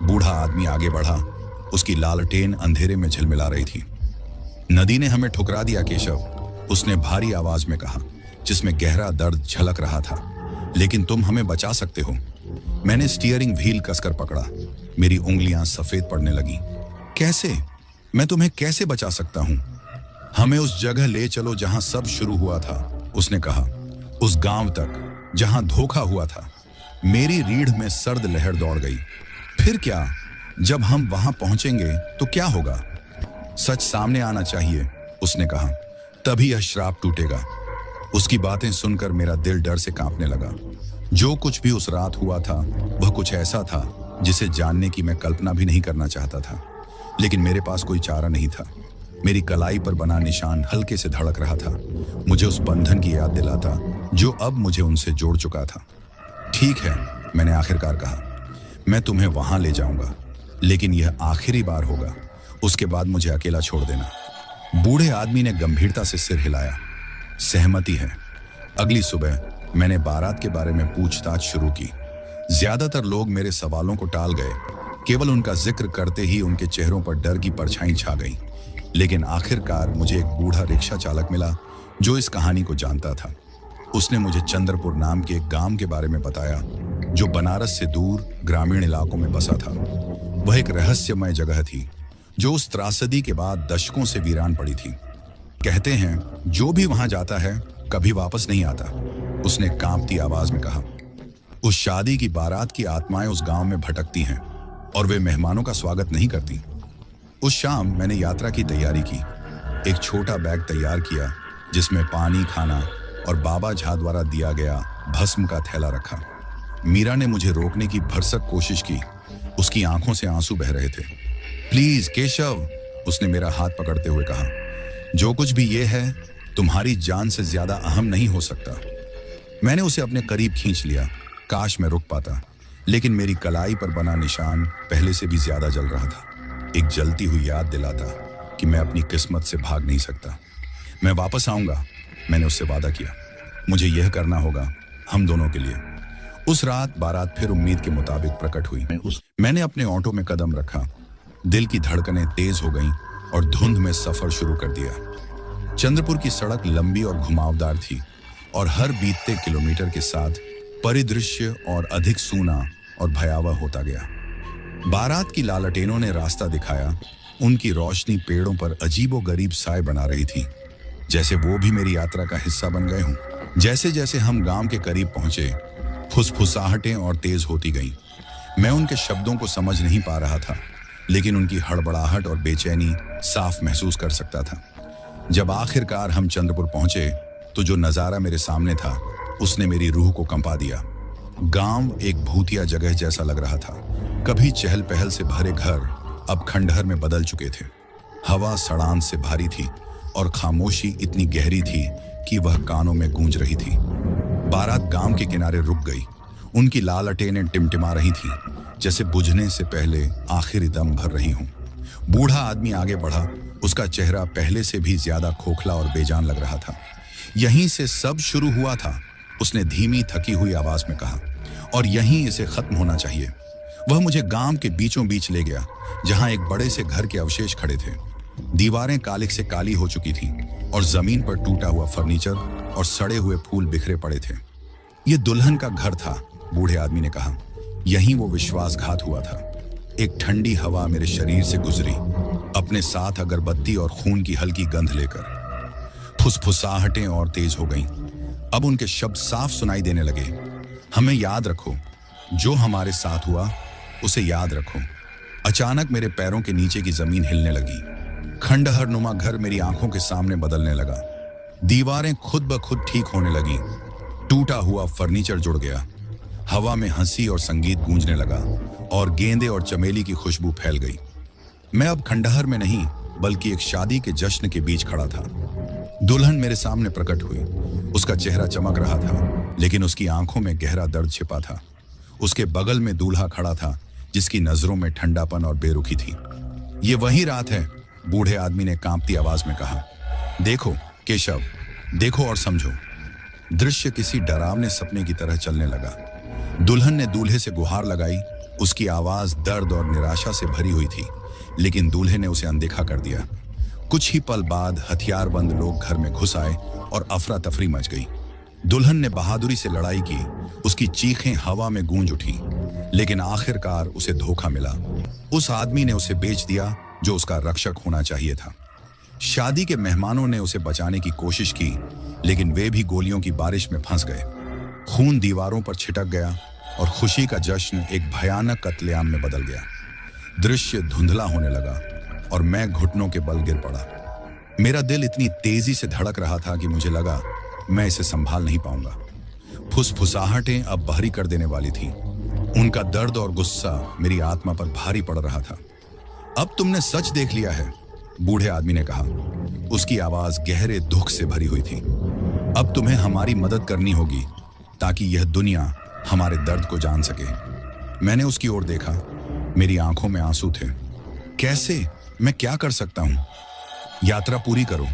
बूढ़ा आदमी आगे बढ़ा, उसकी लालटेन अंधेरे में झिलमिला रही थी। नदी ने हमें ठुकरा दिया केशव, उसने भारी आवाज में कहा, जिसमें गहरा दर्द झलक रहा था। लेकिन तुम हमें बचा सकते हो। मैंने स्टीयरिंग व्हील कसकर पकड़ा, मेरी उंगलियां सफेद पड़ने लगीं। कैसे? मैं तुम्हें कैसे बचा सकता हूं? हमें उस जगह ले चलो जहां सब शुरू हुआ था, उसने कहा। उस गांव तक जहां धोखा हुआ था। मेरी रीढ़ में सर्द लहर दौड़ गई। फिर क्या? जब हम वहां पहुंचेंगे तो क्या होगा? सच सामने आना चाहिए, उसने कहा, तभी यह श्राप टूटेगा। उसकी बातें सुनकर मेरा दिल डर से कांपने लगा। जो कुछ भी उस रात हुआ था वह कुछ ऐसा था जिसे जानने की मैं कल्पना भी नहीं करना चाहता था, लेकिन मेरे पास कोई चारा नहीं था। मेरी कलाई पर बना निशान हल्के से धड़क रहा था, मुझे उस बंधन की याद दिलाता जो अब मुझे उनसे जोड़ चुका था। ठीक है, मैंने आखिरकार कहा, मैं तुम्हें वहां ले जाऊंगा, लेकिन यह आखिरी बार होगा। उसके बाद मुझे अकेला छोड़ देना। बूढ़े आदमी ने गंभीरता से सिर हिलाया। सहमति है। अगली सुबह मैंने बारात के बारे में पूछताछ शुरू की। ज्यादातर लोग मेरे सवालों को टाल गए, केवल उनका जिक्र करते ही उनके चेहरों पर डर की परछाई छा गई। लेकिन आखिरकार मुझे एक बूढ़ा रिक्शा चालक मिला जो इस कहानी को जानता था। उसने मुझे चंद्रपुर नाम के एक गांव के बारे में बताया जो बनारस से दूर ग्रामीण इलाकों में बसा था। वह एक रहस्यमय जगह थी जो उस त्रासदी के बाद दशकों से वीरान पड़ी थी। कहते हैं जो भी वहां जाता है कभी वापस नहीं आता, उसने कांपती आवाज में कहा। उस शादी की बारात की आत्माएं उस गांव में भटकती हैं और वे मेहमानों का स्वागत नहीं करती। उस शाम मैंने यात्रा की तैयारी की। एक छोटा बैग तैयार किया जिसमें पानी, खाना और बाबा झा द्वारा दिया गया भस्म का थैला रखा। मीरा ने मुझे रोकने की भरसक कोशिश की, उसकी आंखों से आंसू बह रहे थे। प्लीज केशव, उसने मेरा हाथ पकड़ते हुए कहा, जो कुछ भी ये है तुम्हारी जान से ज्यादा अहम नहीं हो सकता। मैंने उसे अपने करीब खींच लिया। काश मैं रुक पाता, लेकिन मेरी कलाई पर बना निशान पहले से भी ज्यादा जल रहा था। एक जलती हुई याद दिलाता कि मैं अपनी किस्मत से भाग नहीं सकता। मैं वापस आऊंगा, मैंने उससे वादा किया। मुझे यह करना होगा हम दोनों के लिए। उस रात बारात फिर उम्मीद के मुताबिक प्रकट हुई। मैंने अपने ऑटो में कदम रखा। दिल की धड़कनें तेज हो गईं और धुंध में सफर शुरू कर दिया। चंद्रपुर की सड़क लंबी और घुमावदार थी और हर बीतते किलोमीटर के साथ परिदृश्य और अधिक सूना और भयावह होता गया। बारात की लालटेनों ने रास्ता दिखाया। उनकी रोशनी पेड़ों पर अजीबोगरीब साए बना रही थी, जैसे वो भी मेरी यात्रा का हिस्सा बन गए हों। जैसे जैसे हम गांव के करीब पहुंचे, फुसफुसाहटें और तेज होती गईं। मैं उनके शब्दों को समझ नहीं पा रहा था, लेकिन उनकी हड़बड़ाहट और बेचैनी साफ महसूस कर सकता था। जब आखिरकार हम चंद्रपुर पहुंचे तो जो नजारा मेरे सामने था उसने मेरी रूह को कंपा दिया। गांव एक भूतिया जगह जैसा लग रहा था। कभी चहल पहल से भरे घर अब खंडहर में बदल चुके थे। हवा सड़ान से भारी थी और खामोशी इतनी गहरी थी कि वह कानों में गूंज रही थी। बारात गांव के किनारे रुक गई। उनकी लालटेनें टिमटिमा रही थीं, जैसे बुझने से पहले आखिरी दम भर रही हों। बूढ़ा आदमी आगे बढ़ा। उसका चेहरा पहले से भी ज्यादा खोखला और बेजान लग रहा था। यहीं से सब शुरू हुआ था, उसने धीमी थकी हुई आवाज में कहा, और यहीं इसे खत्म होना चाहिए। वह मुझे गांव के बीचों बीच ले गया, जहां एक बड़े से घर के अवशेष खड़े थे। दीवारें कालिक से काली हो चुकी थीं और जमीन पर टूटा हुआ फर्नीचर और सड़े हुए फूल बिखरे पड़े थे। यह दुल्हन का घर था, बूढ़े आदमी ने कहा। यहीं वो विश्वासघात हुआ था। एक ठंडी हवा मेरे शरीर से गुजरी, अपने साथ अगरबत्ती और खून की हल्की गंध लेकर। फुसफुसाहटें और तेज हो गईं। अब उनके शब्द साफ सुनाई देने लगे। हमें याद रखो, जो हमारे साथ हुआ उसे याद रखो। अचानक मेरे पैरों के नीचे की जमीन हिलने लगी। खंडहर नुमा घर मेरी आंखों के सामने बदलने लगा। दीवारें खुद ब खुद ठीक होने लगी। टूटा हुआ फर्नीचर जुड़ गया। हवा में हंसी और संगीत गूंजने लगा और गेंदे और चमेली की खुशबू फैल गई। मैं अब खंडहर में नहीं बल्कि एक शादी के जश्न के बीच खड़ा था। दुल्हन मेरे सामने प्रकट हुई। उसका चेहरा चमक रहा था, लेकिन उसकी आंखों में गहरा दर्द छिपा था। उसके बगल में दूल्हा खड़ा था, जिसकी नजरों में ठंडापन और बेरुखी थी। ये वही रात है, बूढ़े आदमी ने कांपती आवाज में कहा। देखो केशव, देखो और समझो। दृश्य किसी डरावने सपने की तरह चलने लगा। दुल्हन ने दूल्हे से गुहार लगाई। उसकी आवाज दर्द और निराशा से भरी हुई थी, लेकिन दूल्हे ने उसे अनदेखा कर दिया। कुछ ही पल बाद हथियारबंद लोग घर में घुस आए और अफरा तफरी मच गई। दुल्हन ने बहादुरी से लड़ाई की। उसकी चीखें हवा में गूंज उठी, लेकिन आखिरकार उसे धोखा मिला। उस आदमी ने उसे बेच दिया जो उसका रक्षक होना चाहिए था। शादी के मेहमानों ने उसे बचाने की कोशिश की, लेकिन वे भी गोलियों की बारिश में फंस गए। खून दीवारों पर छिटक गया और खुशी का जश्न एक भयानक कत्लेआम में बदल गया। दृश्य धुंधला होने लगा और मैं घुटनों के बल गिर पड़ा। मेरा दिल इतनी तेजी से धड़क रहा था कि मुझे लगा मैं इसे संभाल नहीं पाऊंगा। फुसफुसाहटें अब बाहरी कर देने वाली थीं। उनका दर्द और गुस्सा मेरी आत्मा पर भारी पड़ रहा था। अब तुमने सच देख लिया है, बूढ़े आदमी ने कहा। उसकी आवाज गहरे दुख से भरी हुई थी। अब तुम्हें हमारी मदद करनी होगी ताकि यह दुनिया हमारे दर्द को जान सके। मैंने उसकी ओर देखा। मेरी आंखों में आंसू थे। कैसे? मैं क्या कर सकता हूं? यात्रा पूरी करो,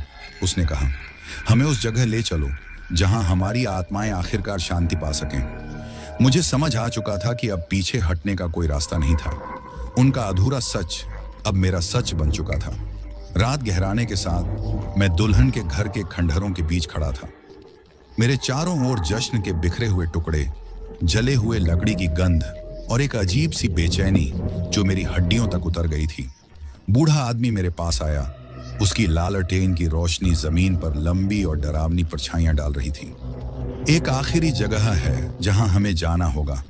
उसने कहा। हमें उस जगह ले चलो जहां हमारी आत्माएं आखिरकार शांति पा सकें। मुझे समझ आ चुका था कि अब पीछे हटने का कोई रास्ता नहीं था। उनका अधूरा सच अब मेरा सच बन चुका था। रात गहराने के साथ मैं दुल्हन के घर के खंडहरों के बीच खड़ा था। मेरे चारों ओर जश्न के बिखरे हुए टुकड़े, जले हुए लकड़ी की गंध और एक अजीब सी बेचैनी जो मेरी हड्डियों तक उतर गई थी। बूढ़ा आदमी मेरे पास आया। उसकी लालटेन की रोशनी जमीन पर लंबी और डरावनी परछाइयां डाल रही थी। एक आखिरी जगह है जहां हमें जाना होगा,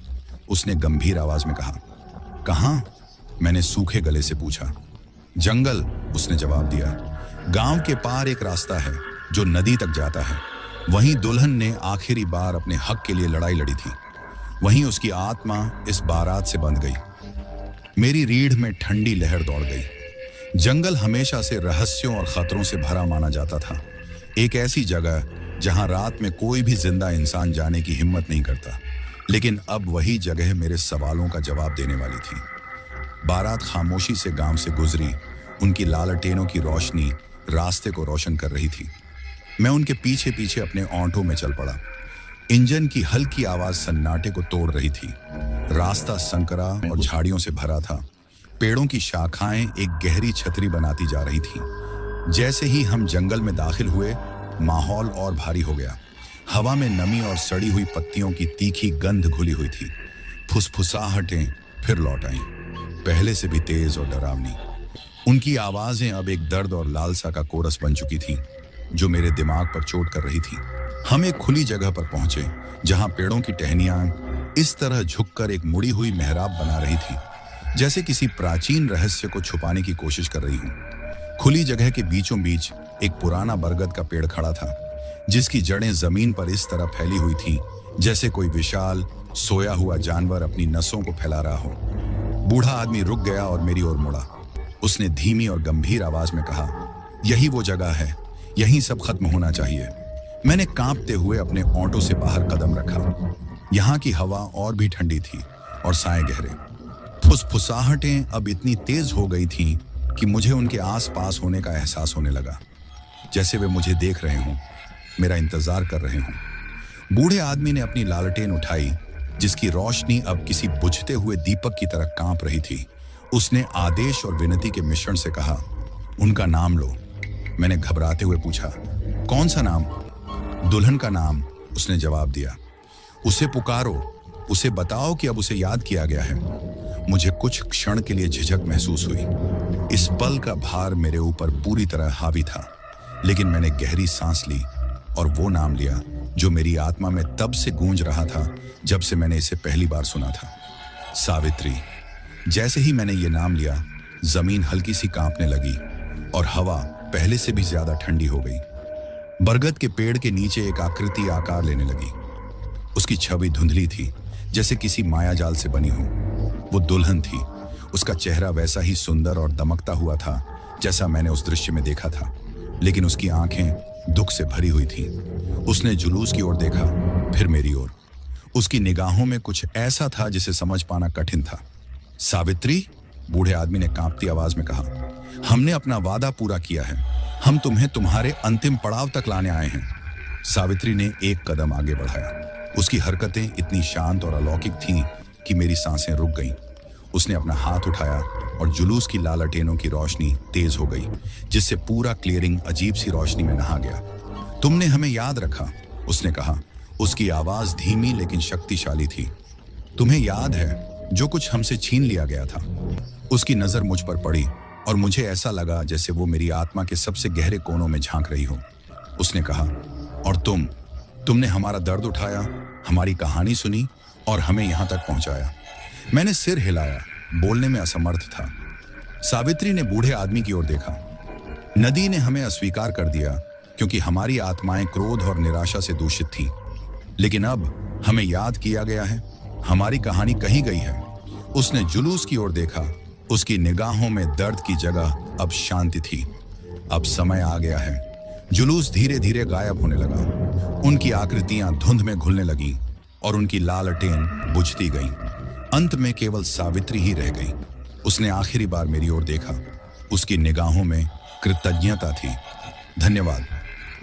उसने गंभीर आवाज में कहा। कहां? मैंने सूखे गले से पूछा। जंगल, उसने जवाब दिया। गांव के पार एक रास्ता है जो नदी तक जाता है। वहीं दुल्हन ने आखिरी बार अपने हक के लिए लड़ाई लड़ी थी। वहीं उसकी आत्मा इस बारात से बंध गई। मेरी रीढ़ में ठंडी लहर दौड़ गई। जंगल हमेशा से रहस्यों और खतरों से भरा माना जाता था। एक ऐसी जगह जहां रात में कोई भी जिंदा इंसान जाने की हिम्मत नहीं करता। लेकिन अब वही जगह मेरे सवालों का जवाब देने वाली थी। बारात खामोशी से गांव से गुजरी। उनकी लालटेनों की रोशनी रास्ते को रोशन कर रही थी। मैं उनके पीछे पीछे अपने ओंठों में चल पड़ा। इंजन की हल्की आवाज सन्नाटे को तोड़ रही थी। रास्ता संकरा और झाड़ियों से भरा था। पेड़ों की शाखाएं एक गहरी छतरी बनाती जा रही थीं। जैसे ही हम जंगल में दाखिल हुए, माहौल और भारी हो गया। हवा में नमी और सड़ी हुई पत्तियों की तीखी गंध घुली हुई थी। फुसफुसाहटें फिर लौट आईं, पहले से भी तेज और डरावनी। उनकी आवाजें अब एक दर्द और लालसा का कोरस बन चुकी थीं, जो मेरे दिमाग पर चोट कर रही थी। हम एक खुली जगह पर पहुंचे जहां पेड़ों की टहनियां इस तरह झुककर एक मुड़ी हुई मेहराब बना रही थी, जैसे किसी प्राचीन रहस्य को छुपाने की कोशिश कर रही हूं। खुली जगह के बीचों बीच एक पुराना बरगद का पेड़ खड़ा था, जिसकी जड़ें जमीन पर इस तरह फैली हुई थीं जैसे कोई विशाल सोया हुआ जानवर अपनी नसों को फैला रहा हो। बूढ़ा आदमी रुक गया और मेरी ओर मुड़ा। उसने धीमी और गंभीर आवाज में कहा, यही वो जगह है, यहीं सब खत्म होना चाहिए। मैंने कांपते हुए अपने ऑटो से बाहर कदम रखा। यहाँ की हवा और भी ठंडी थी और साए गहरे। फुसफुसाहटें अब इतनी तेज हो गई थीं कि मुझे उनके आसपास होने का एहसास होने लगा, जैसे वे मुझे देख रहे हों, मेरा इंतजार कर रहे हों। बूढ़े आदमी ने अपनी लालटेन उठाई, जिसकी रोशनी अब किसी बुझते हुए दीपक की तरह कांप रही थी। उसने आदेश और विनती के मिश्रण से कहा, उनका नाम लो। मैंने घबराते हुए पूछा, कौन सा नाम? दुल्हन का नाम, उसने जवाब दिया। उसे पुकारो, उसे बताओ कि अब उसे याद किया गया है। मुझे कुछ क्षण के लिए झिझक महसूस हुई। इस पल का भार मेरे ऊपर पूरी तरह हावी था, लेकिन मैंने गहरी सांस ली और वो नाम लिया जो मेरी आत्मा में तब से गूंज रहा था जब से मैंने इसे पहली बार सुना था, सावित्री। जैसे ही मैंने ये नाम लिया, जमीन हल्की सी कांपने लगी और हवा पहले से भी ज्यादा ठंडी हो गई। बरगद के पेड़ के नीचे एक आकृति आकार लेने लगी। उसकी छवि धुंधली थी, जैसे किसी मायाजाल से बनी हो। वो दुल्हन थी। उसका चेहरा वैसा ही सुंदर और दमकता हुआ था जैसा मैंने उस दृश्य में देखा था, लेकिन उसकी आंखें दुख से भरी हुई थीं। उसने जुलूस की ओर देखा, फिर मेरी ओर। उसकी निगाहों में कुछ ऐसा था जिसे समझ पाना कठिन था। सावित्री, बूढ़े आदमी ने कांपती आवाज में कहा, हमने अपना वादा पूरा किया है। हम तुम्हें तुम्हारे अंतिम पड़ाव तक लाने आए हैं। सावित्री ने एक कदम आगे बढ़ाया। उसकी हरकतें इतनी शांत और अलौकिक थीं कि मेरी सांसें रुक गईं। उसने अपना हाथ उठाया और जुलूस की लालटेनों की रोशनी तेज हो गई, जिससे पूरा क्लियरिंग अजीब सी रोशनी में नहा गया। तुमने हमें याद रखा, उसने कहा। उसकी आवाज धीमी लेकिन शक्तिशाली थी। तुम्हें याद है जो कुछ हमसे छीन लिया गया था? उसकी नजर मुझ पर पड़ी और मुझे ऐसा लगा जैसे वो मेरी आत्मा के सबसे गहरे कोनों में झांक रही हो। उसने कहा, और तुमने हमारा दर्द उठाया, हमारी कहानी सुनी और हमें यहां तक पहुंचाया। मैंने सिर हिलाया, बोलने में असमर्थ था। सावित्री ने बूढ़े आदमी की ओर देखा। नदी ने हमें अस्वीकार कर दिया क्योंकि हमारी आत्माएं क्रोध और निराशा से दूषित थीं, लेकिन अब हमें याद किया गया है, हमारी कहानी कही गई है। उसने जुलूस की ओर देखा। उसकी निगाहों में दर्द की जगह अब शांति थी। अब समय आ गया है। जुलूस धीरे धीरे गायब होने लगा। उनकी आकृतियां धुंध में घुलने लगीं और उनकी लालटेन बुझती गईं। अंत में केवल सावित्री ही रह गई। उसने आखिरी बार मेरी ओर देखा। उसकी निगाहों में कृतज्ञता थी। धन्यवाद,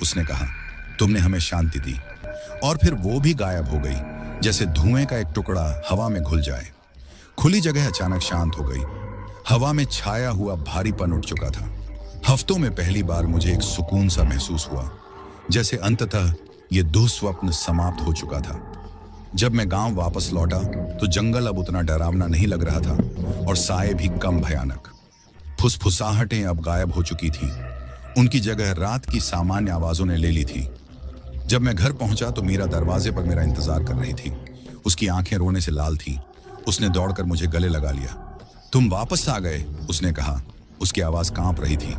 उसने कहा, तुमने हमें शांति दी। और फिर वो भी गायब हो गई, जैसे धुएं का एक टुकड़ा हवा में घुल जाए। खुली जगह अचानक शांत हो गई। हवा में छाया हुआ भारीपन उठ चुका था। हफ्तों में पहली बार मुझे एक सुकून सा महसूस हुआ, जैसे अंततः ये दुःस्वप्न समाप्त हो चुका था। जब मैं गांव वापस लौटा तो जंगल अब उतना डरावना नहीं लग रहा था और साए भी कम भयानक। फुसफुसाहटें अब गायब हो चुकी थीं। उनकी जगह रात की सामान्य आवाजों ने ले ली थी। जब मैं घर पहुंचा तो मीरा दरवाजे पर मेरा इंतजार कर रही थी। उसकी आंखें रोने से लाल थीं। उसने दौड़कर मुझे गले लगा लिया। तुम वापस आ गए, उसने कहा। उसकी आवाज कांप रही थी।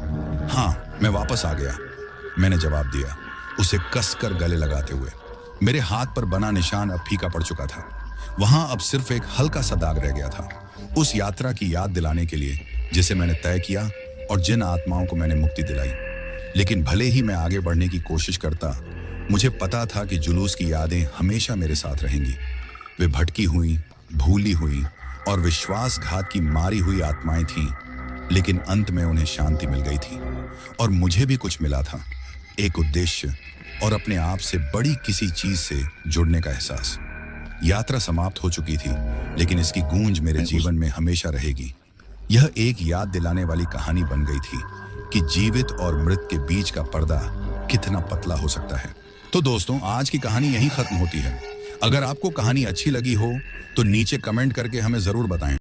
हाँ, मैं वापस आ गया, मैंने जवाब दिया, उसे कसकर गले लगाते हुए। मेरे हाथ पर बना निशान अब फीका पड़ चुका था। वहां अब सिर्फ एक हल्का सा दाग रह गया था, उस यात्रा की याद दिलाने के लिए जिसे मैंने तय किया और जिन आत्माओं को मैंने मुक्ति दिलाई। लेकिन भले ही मैं आगे बढ़ने की कोशिश करता, मुझे पता था कि जुलूस की यादें हमेशा मेरे साथ रहेंगी। वे भटकी हुई, भूली हुई और विश्वासघात की मारी हुई आत्माएं थीं, लेकिन अंत में उन्हें शांति मिल गई थी और मुझे भी कुछ मिला था, एक उद्देश्य और अपने आप से बड़ी किसी चीज से जुड़ने का एहसास। यात्रा समाप्त हो चुकी थी, लेकिन इसकी गूंज मेरे जीवन में हमेशा रहेगी। यह एक याद दिलाने वाली कहानी बन गई थी कि जीवित और मृत के बीच का पर्दा कितना पतला हो सकता है। तो दोस्तों, आज की कहानी यहीं खत्म होती है। अगर आपको कहानी अच्छी लगी हो तो नीचे कमेंट करके हमें जरूर बताएं।